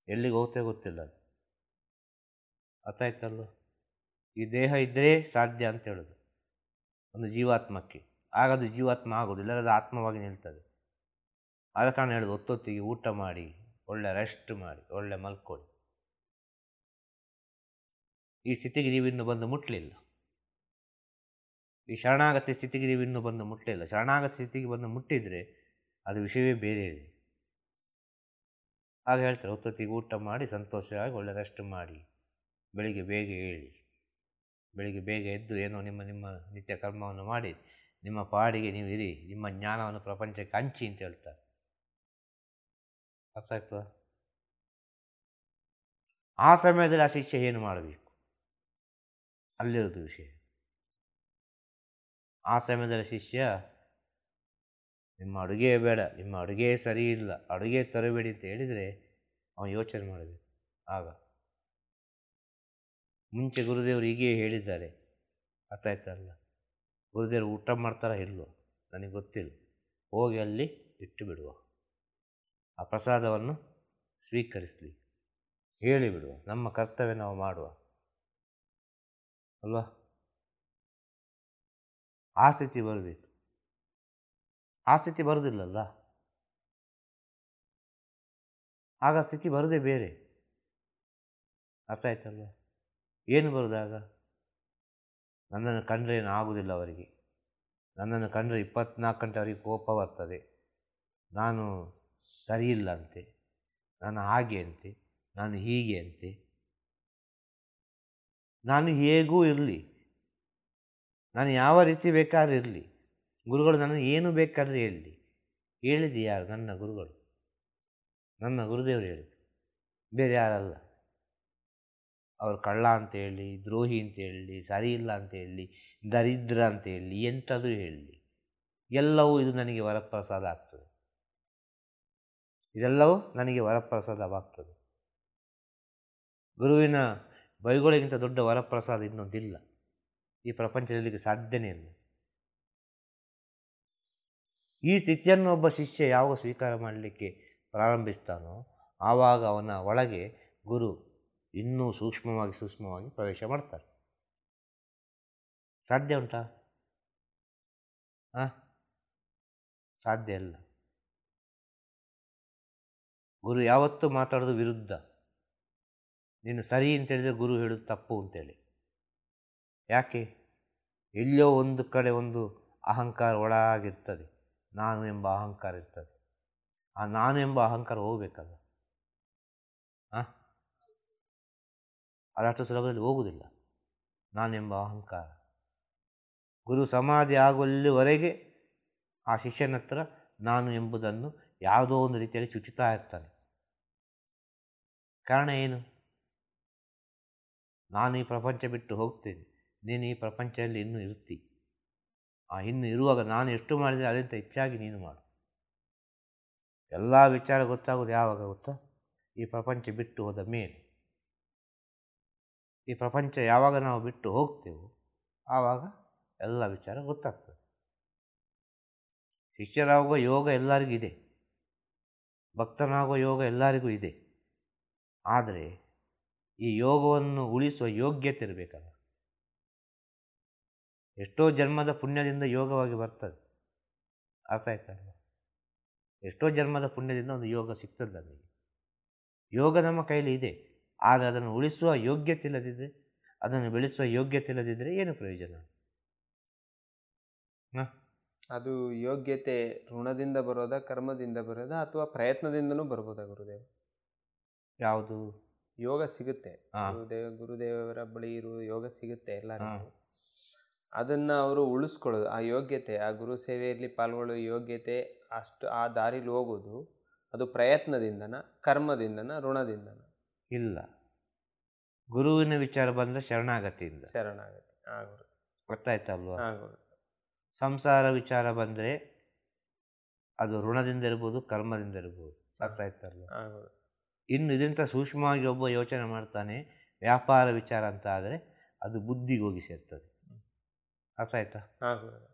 ಎಲ್ಲಿಗೆ ಹೋಗ್ತೇ ಗೊತ್ತಿಲ್ಲ ಅದು. ಅರ್ಥ ಆಯ್ತಲ್ಲ? ಈ ದೇಹ ಇದ್ದರೆ ಸಾಧ್ಯ ಅಂತ ಹೇಳೋದು ಒಂದು ಜೀವಾತ್ಮಕ್ಕೆ. ಆಗ ಅದು ಜೀವಾತ್ಮ ಆಗೋದಿಲ್ಲ, ಅದು ಆತ್ಮವಾಗಿ ನಿಲ್ತದೆ. ಆದ ಕಾರಣ ಹೇಳೋದು ಹೊತ್ತೊತ್ತಿಗೆ ಊಟ ಮಾಡಿ, ಒಳ್ಳೆ ರೆಸ್ಟ್ ಮಾಡಿ, ಒಳ್ಳೆ ಮಲ್ಕೊಳ್ಳಿ. ಈ ಸ್ಥಿತಿಗೆ ನೀವಿನ್ನೂ ಬಂದು ಮುಟ್ಟಲಿಲ್ಲ. ಈ ಶರಣಾಗತಿ ಸ್ಥಿತಿಗೆ ನೀವಿನ್ನೂ ಬಂದು ಮುಟ್ಟಲಿಲ್ಲ. ಶರಣಾಗತಿ ಸ್ಥಿತಿಗೆ ಬಂದು ಮುಟ್ಟಿದರೆ ಅದು ವಿಷಯವೇ ಬೇರೆ ಇದೆ. ಹಾಗೆ ಹೇಳ್ತಾರೆ, ಹೊತ್ತೊತ್ತಿಗೆ ಊಟ ಮಾಡಿ ಸಂತೋಷವಾಗಿ ಒಳ್ಳೆ ರೆಸ್ಟ್ ಮಾಡಿ, ಬೆಳಿಗ್ಗೆ ಬೇಗ ಏಳಿ, ಬೆಳಿಗ್ಗೆ ಬೇಗ ಎದ್ದು ಏನೋ ನಿಮ್ಮ ನಿಮ್ಮ ನಿತ್ಯ ಕರ್ಮವನ್ನು ಮಾಡಿ ನಿಮ್ಮ ಪಾಡಿಗೆ ನೀವು ಇರಿ, ನಿಮ್ಮ ಜ್ಞಾನವನ್ನು ಪ್ರಪಂಚಕ್ಕೆ ಹಂಚಿ ಅಂತ ಹೇಳ್ತಾರೆ. ಅರ್ಥ ಆಗ್ತದ? ಆ ಸಮಯದಲ್ಲಿ ಆ ಶಿಷ್ಯ ಏನು ಮಾಡಬೇಕು ಅಲ್ಲಿರೋದು ವಿಷಯ. ಆ ಸಮಯದಲ್ಲಿ ಶಿಷ್ಯ ನಿಮ್ಮ ಅಡುಗೆ ಬೇಡ, ನಿಮ್ಮ ಅಡುಗೆ ಸರಿ ಇಲ್ಲ, ಅಡುಗೆ ತರಬೇಡಿ ಅಂತ ಹೇಳಿದರೆ ಅವನು ಯೋಚನೆ ಮಾಡಬೇಕು. ಆಗ ಮುಂಚೆ ಗುರುದೇವರು ಹೀಗೆ ಹೇಳಿದ್ದಾರೆ, ಅರ್ಥ ಆಯ್ತಲ್ಲ? ಗುರುದೇವರು ಊಟ ಮಾಡ್ತಾರ ಇಲ್ವೋ ನನಗೆ ಗೊತ್ತಿಲ್ಲ, ಹೋಗಿ ಅಲ್ಲಿ ಇಟ್ಟು ಬಿಡುವ, ಆ ಪ್ರಸಾದವನ್ನು ಸ್ವೀಕರಿಸಲಿ, ಹೇಳಿಬಿಡುವ, ನಮ್ಮ ಕರ್ತವ್ಯ ನಾವು ಮಾಡುವ ಅಲ್ವಾ? ಆ ಸ್ಥಿತಿ ಬರಬೇಕು. ಆ ಸ್ಥಿತಿ ಬರುವುದಿಲ್ಲಲ್ಲ, ಆಗ ಸ್ಥಿತಿ ಬರೋದೇ ಬೇರೆ. ಅರ್ಥ ಆಯ್ತಲ್ವ? ಏನು ಬರೋದಾಗ? ನನ್ನನ್ನು ಕಂಡ್ರೆ ಏನು ಆಗುವುದಿಲ್ಲ ಅವರಿಗೆ, ನನ್ನನ್ನು ಕಂಡ್ರೆ 24 ಗಂಟೆ ಅವರಿಗೆ ಕೋಪ ಬರ್ತದೆ, ನಾನು ಸರಿಯಿಲ್ಲ ಅಂತೆ, ನಾನು ಹಾಗೆ ಅಂತೆ, ನಾನು ಹೀಗೆ ಅಂತೆ. ನಾನು ಹೇಗೂ ಇರಲಿ, ನಾನು ಯಾವ ರೀತಿ ಬೇಕಾದ್ರೆ ಇರಲಿ, ಗುರುಗಳು ನನಗೆ ಏನು ಬೇಕಾದರೆ ಹೇಳಲಿ. ಹೇಳಿದ್ದು ಯಾರು? ನನ್ನ ಗುರುಗಳು, ನನ್ನ ಗುರುದೇವರು ಹೇಳಿದ್ದು, ಬೇರೆ ಯಾರಲ್ಲ. ಅವರು ಕಳ್ಳ ಅಂತ ಹೇಳಿ, ದ್ರೋಹಿ ಅಂತ ಹೇಳಿ, ಸರಿ ಇಲ್ಲ ಅಂತ ಹೇಳಿ, ದರಿದ್ರ ಅಂತ ಹೇಳಿ, ಎಂಥದ್ದು ಹೇಳಲಿ, ಎಲ್ಲವೂ ಇದು ನನಗೆ ವರಪ್ರಸಾದ ಆಗ್ತದೆ. ಇದೆಲ್ಲವೂ ನನಗೆ ವರಪ್ರಸಾದವಾಗ್ತದೆ. ಗುರುವಿನ ಬೈಗಳಿಗಿಂತ ದೊಡ್ಡ ವರಪ್ರಸಾದ ಇನ್ನೊಂದಿಲ್ಲ ಈ ಪ್ರಪಂಚದಲ್ಲಿ, ಸಾಧ್ಯನೇ ಇಲ್ಲ. ಈ ಸ್ಥಿತಿಯನ್ನು ಒಬ್ಬ ಶಿಷ್ಯ ಯಾವಾಗ ಸ್ವೀಕಾರ ಮಾಡಲಿಕ್ಕೆ ಪ್ರಾರಂಭಿಸ್ತಾನೋ ಆವಾಗ ಅವನ ಒಳಗೆ ಗುರು ಇನ್ನೂ ಸೂಕ್ಷ್ಮವಾಗಿ ಪ್ರವೇಶ ಮಾಡ್ತಾರೆ. ಸಾಧ್ಯ ಉಂಟಾ? ಸಾಧ್ಯ ಇಲ್ಲ. ಗುರು ಯಾವತ್ತೂ ಮಾತಾಡೋದು ವಿರುದ್ಧ. ನೀನು ಸರಿ ಅಂತ ಹೇಳಿದರೆ ಗುರು ಹೇಳೋದು ತಪ್ಪು ಅಂತೇಳಿ. ಯಾಕೆ? ಎಲ್ಲೋ ಒಂದು ಕಡೆ ಒಂದು ಅಹಂಕಾರ ಒಳಗಿರ್ತದೆ, ನಾನು ಎಂಬ ಅಹಂಕಾರ ಇರ್ತದೆ. ಆ ನಾನು ಎಂಬ ಅಹಂಕಾರ ಹೋಗ್ಬೇಕಲ್ಲ. ಅದಷ್ಟು ಸುಲಭದಲ್ಲಿ ಹೋಗುವುದಿಲ್ಲ ನಾನೆಂಬ ಅಹಂಕಾರ. ಗುರು ಸಮಾಧಿ ಆಗುವಲ್ಲಿವರೆಗೆ ಆ ಶಿಷ್ಯನ ಹತ್ರ ನಾನು ಎಂಬುದನ್ನು ಯಾವುದೋ ಒಂದು ರೀತಿಯಲ್ಲಿ ಚುಚ್ಚುತ್ತಾ ಇರ್ತಾನೆ. ಕಾರಣ ಏನು? ನಾನು ಈ ಪ್ರಪಂಚ ಬಿಟ್ಟು ಹೋಗ್ತೇನೆ, ನೀನು ಈ ಪ್ರಪಂಚದಲ್ಲಿ ಇನ್ನೂ ಇರ್ತಿ. ಇನ್ನು ಇರುವಾಗ ನಾನು ಎಷ್ಟು ಮಾಡಿದರೆ ಅದಕ್ಕಿಂತ ಹೆಚ್ಚಾಗಿ ನೀನು ಮಾಡು. ಎಲ್ಲ ವಿಚಾರ ಗೊತ್ತಾಗೋದು ಯಾವಾಗ ಗೊತ್ತಾ? ಈ ಪ್ರಪಂಚ ಬಿಟ್ಟು ಹೋದ ಮೇಲೆ. ಈ ಪ್ರಪಂಚ ಯಾವಾಗ ನಾವು ಬಿಟ್ಟು ಹೋಗ್ತೇವೋ ಆವಾಗ ಎಲ್ಲ ವಿಚಾರ ಗೊತ್ತಾಗ್ತದೆ. ಶಿಷ್ಯರಾಗುವ ಯೋಗ ಎಲ್ಲರಿಗೂ ಇದೆ, ಭಕ್ತನಾಗುವ ಯೋಗ ಎಲ್ಲರಿಗೂ ಇದೆ. ಆದರೆ ಈ ಯೋಗವನ್ನು ಉಳಿಸುವ ಯೋಗ್ಯತೆ ಇರಬೇಕಲ್ಲ. ಎಷ್ಟೋ ಜನ್ಮದ ಪುಣ್ಯದಿಂದ ಯೋಗವಾಗಿ ಬರ್ತದೆ. ಅರ್ಥ ಆಯ್ತಲ್ಲ? ಎಷ್ಟೋ ಜನ್ಮದ ಪುಣ್ಯದಿಂದ ಒಂದು ಯೋಗ ಸಿಗ್ತದೆ ನಮಗೆ. ಯೋಗ ನಮ್ಮ ಕೈಲಿ ಇದೆ, ಆದರೆ ಅದನ್ನು ಉಳಿಸುವ ಯೋಗ್ಯತೆ ಇಲ್ಲದಿದ್ದರೆ, ಅದನ್ನು ಬೆಳೆಸುವ ಯೋಗ್ಯತೆ ಇಲ್ಲದಿದ್ದರೆ ಏನು ಪ್ರಯೋಜನ? ಅದು ಯೋಗ್ಯತೆ ಋಣದಿಂದ ಬರೋದಾ, ಕರ್ಮದಿಂದ ಬರೋದಾ, ಅಥವಾ ಪ್ರಯತ್ನದಿಂದನೂ ಬರ್ಬೋದಾ ಗುರುದೇವ? ಯಾವುದು? ಯೋಗ ಸಿಗುತ್ತೆ, ಗುರುದೇವರ ಬಳಿ ಇರುವ ಯೋಗ ಸಿಗುತ್ತೆ ಎಲ್ಲರಿಗೂ. ಅದನ್ನು ಅವರು ಉಳಿಸ್ಕೊಳ್ಳೋದು, ಆ ಯೋಗ್ಯತೆ, ಆ ಗುರು ಸೇವೆಯಲ್ಲಿ ಪಾಲ್ಗೊಳ್ಳೋ ಯೋಗ್ಯತೆ, ಅಷ್ಟು ಆ ದಾರಿಲಿ ಹೋಗೋದು, ಅದು ಪ್ರಯತ್ನದಿಂದನ, ಕರ್ಮದಿಂದನ, ಋಣದಿಂದನ? ಇಲ್ಲ, ಗುರುವಿನ ವಿಚಾರ ಬಂದರೆ ಶರಣಾಗತಿಯಿಂದ. ಶರಣಾಗತಿ. ಗೊತ್ತಾಯ್ತಲ್ವ? ಸಂಸಾರ ವಿಚಾರ ಬಂದರೆ ಅದು ಋಣದಿಂದ ಇರ್ಬೋದು, ಕರ್ಮದಿಂದ ಇರ್ಬೋದು. ಅರ್ಥ ಆಯ್ತಲ್ವ? ಇನ್ನು ಇದರಿಂದ ಸೂಕ್ಷ್ಮವಾಗಿ ಒಬ್ಬ ಯೋಚನೆ ಮಾಡ್ತಾನೆ, ವ್ಯಾಪಾರ ವಿಚಾರ ಅಂತ ಆದರೆ ಅದು ಬುದ್ಧಿಗೆ ಹೋಗಿ ಸೇರ್ತದೆ. ಅರ್ಥ ಆಯ್ತಾ? ಹಾಂ ಗುರುದೇವ.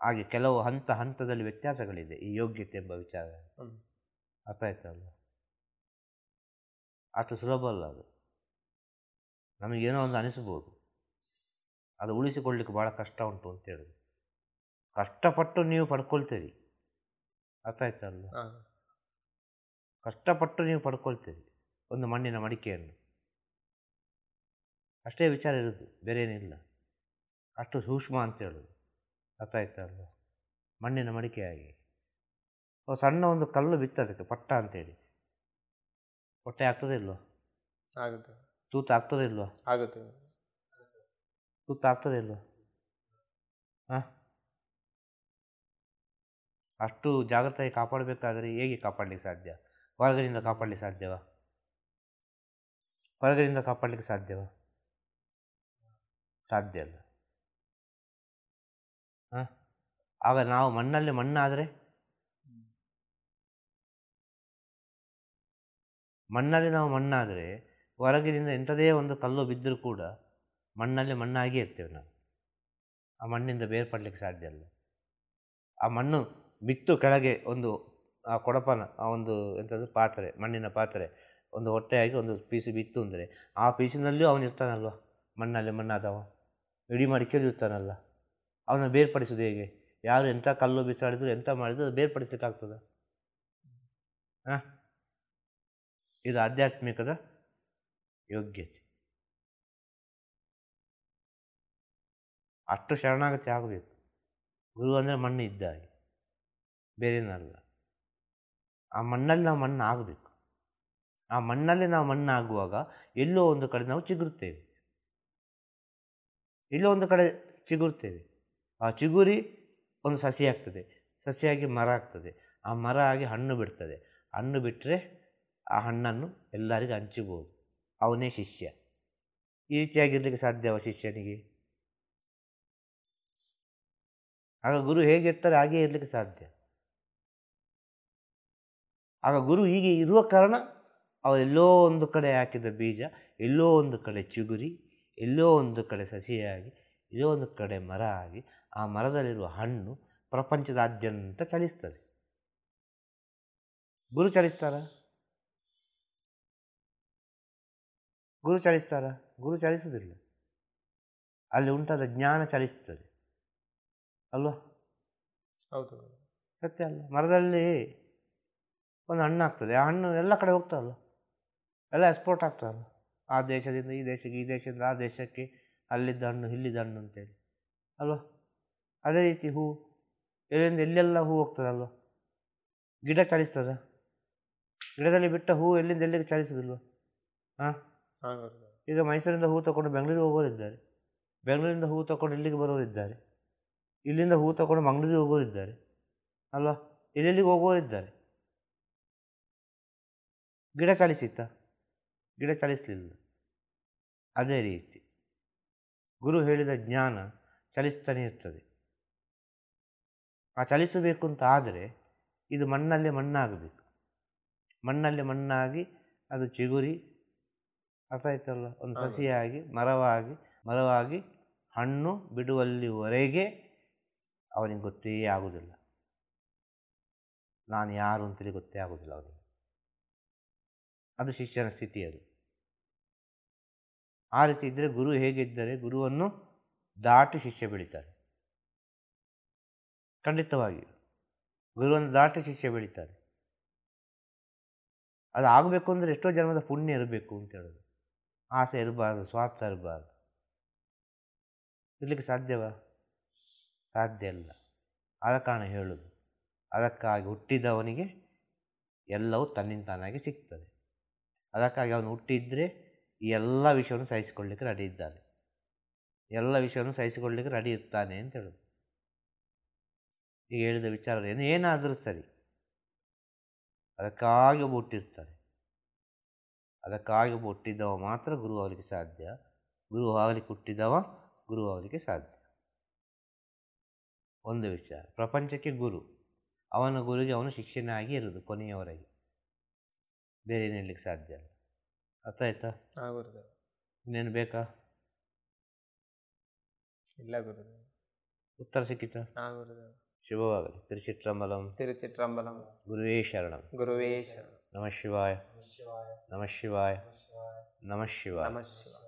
ಹಾಗೆ ಕೆಲವು ಹಂತದಲ್ಲಿ ವ್ಯತ್ಯಾಸಗಳಿದೆ ಈ ಯೋಗ್ಯತೆ ಎಂಬ ವಿಚಾರ. ಅರ್ಥ ಆಯ್ತಲ್ಲ? ಅಷ್ಟು ಸುಲಭ ಅಲ್ಲ ಅದು. ನಮಗೇನೋ ಒಂದು ಅನಿಸ್ಬೋದು, ಅದು ಉಳಿಸಿಕೊಳ್ಳಿಕ್ಕೆ ಭಾಳ ಕಷ್ಟ ಉಂಟು ಅಂತ ಹೇಳೋದು. ಕಷ್ಟಪಟ್ಟು ನೀವು ಪಡ್ಕೊಳ್ತೀರಿ. ಅರ್ಥ ಆಯ್ತಲ್ಲ? ಕಷ್ಟಪಟ್ಟು ನೀವು ಪಡ್ಕೊಳ್ತೀರಿ ಒಂದು ಮಣ್ಣಿನ ಮಡಿಕೆಯನ್ನು. ಅಷ್ಟೇ ವಿಚಾರ ಇರೋದು, ಬೇರೆ ಏನಿಲ್ಲ. ಅಷ್ಟು ಸೂಕ್ಷ್ಮ ಅಂತ ಹೇಳೋದು. ಅರ್ಥ ಆಯ್ತಲ್ಲ? ಮಣ್ಣಿನ ಮಡಿಕೆಯಾಗಿ ಸಣ್ಣ ಒಂದು ಕಲ್ಲು ಬಿತ್ತದಕ್ಕೆ ಪಟ್ಟ ಅಂತೇಳಿ ಹೊಟ್ಟೆ ಆಗ್ತದೆ ಇಲ್ವಾ? ಆಗುತ್ತೆ. ತೂತು ಆಗ್ತದೆ ಇಲ್ವಾ? ಆಗುತ್ತೆ. ತೂತು ಆಗ್ತದೆ ಇಲ್ವಾ? ಹಾಂ, ಅಷ್ಟು ಜಾಗ್ರತೆಯಾಗಿ ಕಾಪಾಡಬೇಕಾದ್ರೆ ಹೇಗೆ ಕಾಪಾಡಲಿಕ್ಕೆ ಸಾಧ್ಯ? ಹೊರಗಡೆಯಿಂದ ಕಾಪಾಡಲಿಕ್ಕೆ ಸಾಧ್ಯವಾ? ಹೊರಗಡೆಯಿಂದ ಕಾಪಾಡಲಿಕ್ಕೆ ಸಾಧ್ಯವಾ? ಸಾಧ್ಯ ಅಲ್ಲ. ಹಾಂ, ಆಗ ನಾವು ಮಣ್ಣಲ್ಲಿ ಮಣ್ಣಾದರೆ, ಮಣ್ಣಲ್ಲಿ ನಾವು ಮಣ್ಣಾದರೆ ಹೊರಗಿನಿಂದ ಎಂಥದೇ ಒಂದು ಕಲ್ಲು ಬಿದ್ದರೂ ಕೂಡ ಮಣ್ಣಲ್ಲಿ ಮಣ್ಣಾಗಿಯೇ ಇರ್ತೇವೆ ನಾವು. ಆ ಮಣ್ಣಿಂದ ಬೇರ್ಪಡಲಿಕ್ಕೆ ಸಾಧ್ಯ ಅಲ್ಲ. ಆ ಮಣ್ಣು ಬಿತ್ತು ಕೆಳಗೆ ಒಂದು ಆ ಕೊಡಪನ, ಆ ಒಂದು ಎಂಥದ್ದು ಪಾತ್ರೆ, ಮಣ್ಣಿನ ಪಾತ್ರೆ ಒಂದು ಹೊಟ್ಟೆಯಾಗಿ ಒಂದು ಪೀಸು ಬಿತ್ತು ಅಂದರೆ ಆ ಪೀಸಿನಲ್ಲಿಯೂ ಅವನು ಇರ್ತಾನಲ್ವ, ಮಣ್ಣಲ್ಲಿ ಮಣ್ಣಾದವ ಇಡೀ ಮಡಿಕೆಯಲ್ಲಿ ಇರ್ತಾನಲ್ಲ. ಅವನ ಬೇರ್ಪಡಿಸೋದು ಹೇಗೆ? ಯಾರು ಎಂಥ ಕಲ್ಲು ಬಿಸಾಡಿದ್ರು ಎಂಥ ಮಾಡಿದ್ರು ಅದು ಬೇರ್ಪಡಿಸಲಿಕ್ಕಾಗ್ತದೆ? ಹಾಂ, ಇದು ಆಧ್ಯಾತ್ಮಿಕದ ಯೋಗ್ಯತೆ. ಅಷ್ಟು ಶರಣಾಗತಿ ಆಗಬೇಕು. ಗುರು ಅಂದರೆ ಮಣ್ಣು ಇದ್ದ ಹಾಗೆ, ಬೇರೇನಲ್ಲ. ಆ ಮಣ್ಣಲ್ಲಿ ನಾವು ಮಣ್ಣು ಆಗಬೇಕು. ಆ ಮಣ್ಣಲ್ಲಿ ನಾವು ಮಣ್ಣು ಆಗುವಾಗ ಎಲ್ಲೋ ಒಂದು ಕಡೆ ನಾವು ಚಿಗುರುತ್ತೇವೆ. ಎಲ್ಲೋ ಒಂದು ಕಡೆ ಚಿಗುರುತ್ತೇವೆ. ಆ ಚಿಗುರಿ ಒಂದು ಸಸಿ ಆಗ್ತದೆ, ಸಸಿಯಾಗಿ ಮರ ಆಗ್ತದೆ, ಆ ಮರ ಆಗಿ ಹಣ್ಣು ಬಿಡ್ತದೆ. ಹಣ್ಣು ಬಿಟ್ಟರೆ ಆ ಹಣ್ಣನ್ನು ಎಲ್ಲರಿಗೂ ಹಂಚಬಹುದು. ಅವನೇ ಶಿಷ್ಯ. ಈ ರೀತಿಯಾಗಿರಲಿಕ್ಕೆ ಸಾಧ್ಯವ ಶಿಷ್ಯನಿಗೆ? ಆಗ ಗುರು ಹೇಗಿರ್ತಾರೆ ಹಾಗೇ ಇರಲಿಕ್ಕೆ ಸಾಧ್ಯ. ಆಗ ಗುರು ಹೀಗೆ ಇರುವ ಕಾರಣ ಅವರೆಲ್ಲೋ ಒಂದು ಕಡೆ ಹಾಕಿದ ಬೀಜ ಎಲ್ಲೋ ಒಂದು ಕಡೆ ಚಿಗುರಿ, ಎಲ್ಲೋ ಒಂದು ಕಡೆ ಸಸಿಯಾಗಿ, ಎಲ್ಲೋ ಒಂದು ಕಡೆ ಮರ ಆಗಿ, ಆ ಮರದಲ್ಲಿರುವ ಹಣ್ಣು ಪ್ರಪಂಚದಾದ್ಯಂತ ಚಲಿಸ್ತದೆ. ಗುರು ಚಲಿಸ್ತಾರ? ಗುರು ಚಲಿಸ್ತಾರ? ಗುರು ಚಲಿಸುವುದಿಲ್ಲ. ಅಲ್ಲಿ ಉಂಟಾದ ಜ್ಞಾನ ಚಲಿಸ್ತದೆ ಅಲ್ವಾ? ಹೌದು, ಸತ್ಯ ಅಲ್ಲ? ಮರದಲ್ಲಿ ಒಂದು ಹಣ್ಣು ಆಗ್ತದೆ, ಆ ಹಣ್ಣು ಎಲ್ಲ ಕಡೆ ಹೋಗ್ತದಲ್ಲ, ಎಲ್ಲ ಎಕ್ಸ್ಪೋರ್ಟ್ ಆಗ್ತದಲ್ಲ, ಆ ದೇಶದಿಂದ ಈ ದೇಶಕ್ಕೆ, ಈ ದೇಶದಿಂದ ಆ ದೇಶಕ್ಕೆ, ಅಲ್ಲಿದ್ದ ಹಣ್ಣು ಇಲ್ಲಿದ್ದ ಹಣ್ಣು ಅಂತೇಳಿ ಅಲ್ವಾ? ಅದೇ ರೀತಿ ಹೂ ಎಲ್ಲಿಂದ ಎಲ್ಲೆಲ್ಲ ಹೂ ಹೋಗ್ತದಲ್ವ? ಗಿಡ ಚಲಿಸ್ತದ? ಗಿಡದಲ್ಲಿ ಬಿಟ್ಟ ಹೂ ಎಲ್ಲಿಂದ ಎಲ್ಲಿಗೆ ಚಲಿಸೋದಿಲ್ವ? ಹಾಂ, ಈಗ ಮೈಸೂರಿಂದ ಹೂ ತಗೊಂಡು ಬೆಂಗಳೂರಿಗೆ ಹೋಗೋರಿದ್ದಾರೆ, ಬೆಂಗಳೂರಿಂದ ಹೂ ತಗೊಂಡು ಇಲ್ಲಿಗೆ ಬರೋರಿದ್ದಾರೆ, ಇಲ್ಲಿಂದ ಹೂ ತಗೊಂಡು ಮಂಗಳೂರಿಗೆ ಹೋಗೋರಿದ್ದಾರೆ ಅಲ್ವಾ? ಎಲ್ಲೆಲ್ಲಿಗೆ ಹೋಗೋರಿದ್ದಾರೆ. ಗಿಡ ಚಲಿಸಿತ್ತ? ಗಿಡ ಚಲಿಸಲಿಲ್ಲ. ಅದೇ ರೀತಿ ಗುರು ಹೇಳಿದ ಜ್ಞಾನ ಚಲಿಸ್ತಾನೆ ಇರ್ತದೆ. ಆ ಚಲಿಸಬೇಕು ಅಂತ ಆದರೆ ಇದು ಮಣ್ಣಲ್ಲಿ ಮಣ್ಣಾಗಬೇಕು. ಮಣ್ಣಲ್ಲಿ ಮಣ್ಣಾಗಿ ಅದು ಚಿಗುರಿ, ಅರ್ಥ ಆಯ್ತಲ್ಲ, ಒಂದು ಸಸಿಯಾಗಿ ಮರವಾಗಿ ಹಣ್ಣು ಬಿಡುವಲ್ಲಿವರೆಗೆ ಅವನಿಗೆ ಗೊತ್ತೇ ಆಗುವುದಿಲ್ಲ. ನಾನು ಯಾರು ಅಂತೇಳಿ ಗೊತ್ತೇ ಆಗೋದಿಲ್ಲ ಅವನಿಗೆ. ಅದು ಶಿಷ್ಯನ ಸ್ಥಿತಿ. ಅದು ಆ ರೀತಿ ಇದ್ದರೆ ಗುರು ಹೇಗಿದ್ದರೆ ಗುರುವನ್ನು ದಾಟಿ ಶಿಷ್ಯ ಬೆಳೀತಾರೆ. ಖಂಡಿತವಾಗಿ ಗುರುವನ್ನು ದಾಟಿ ಶಿಷ್ಯ ಬೆಳೀತಾರೆ. ಅದು ಆಗಬೇಕು ಅಂದರೆ ಎಷ್ಟೋ ಜನ್ಮದ ಪುಣ್ಯ ಇರಬೇಕು ಅಂತ ಹೇಳೋದು. ಆಸೆ ಇರಬಾರ್ದು, ಸ್ವಾರ್ಥ ಇರಬಾರ್ದು. ಇರಲಿಕ್ಕೆ ಸಾಧ್ಯವಾ? ಸಾಧ್ಯ ಇಲ್ಲ. ಆದ ಕಾರಣ ಹೇಳೋದು, ಅದಕ್ಕಾಗಿ ಹುಟ್ಟಿದವನಿಗೆ ಎಲ್ಲವೂ ತನ್ನಿಂತಾನಾಗಿ ಸಿಗ್ತದೆ. ಅದಕ್ಕಾಗಿ ಅವನು ಹುಟ್ಟಿದರೆ ಈ ಎಲ್ಲ ವಿಷಯವನ್ನು ಸಹಿಸಿಕೊಳ್ಳಲಿಕ್ಕೆ ರೆಡಿ ಇದ್ದಾನೆ, ಎಲ್ಲ ವಿಷಯವನ್ನು ಸಹಿಸಿಕೊಳ್ಳಲಿಕ್ಕೆ ರೆಡಿ ಇರ್ತಾನೆ ಅಂತ ಹೇಳೋದು. ಈಗ ಹೇಳಿದ ವಿಚಾರ ಏನಾದರೂ ಸರಿ, ಅದಕ್ಕಾಗಿ ಒಬ್ಬ ಹುಟ್ಟಿರ್ತಾರೆ. ಅದಕ್ಕಾಗಿ ಒಬ್ಬ ಹುಟ್ಟಿದ್ದವ ಮಾತ್ರ ಗುರು ಆಗಲಿಕ್ಕೆ ಸಾಧ್ಯ. ಗುರು ಆಗಲಿಕ್ಕೆ ಹುಟ್ಟಿದವ ಗುರು ಆಗಲಿಕ್ಕೆ ಸಾಧ್ಯ. ಒಂದು ವಿಚಾರ, ಪ್ರಪಂಚಕ್ಕೆ ಗುರು, ಅವನ ಗುರುಗೆ ಅವನು ಶಿಕ್ಷಣಾಗಿ ಇರೋದು ಕೊನೆಯವರೆಗೆ, ಬೇರೆ ಏನು ಹೇಳಲಿಕ್ಕೆ ಸಾಧ್ಯ ಅಲ್ಲ. ಅರ್ಥ ಆಯ್ತಾ? ಗುರುದೇವ. ಇನ್ನೇನು ಬೇಕಾ? ಇಲ್ಲ ಗುರುದೇವ. ಉತ್ತರ ಸಿಕ್ಕಿತಾ? ಹಾಂ ಗುರುದೇವ. ಶುಭವಾಗಲಿ. ತಿರುಚಿಟ್ರಂಬಲಂ. ತಿರುಚಿಟ್ರಂಬಲಂ. ಗುರುವೇ ಶರಣಂ. ಗುರುವೇ ಶರಣಂ. ನಮಃ ಶಿವಾಯ. ನಮಃ ಶಿವಾಯ. ನಮಃ ಶಿವಾಯ. ನಮಃ ಶಿವಾಯ.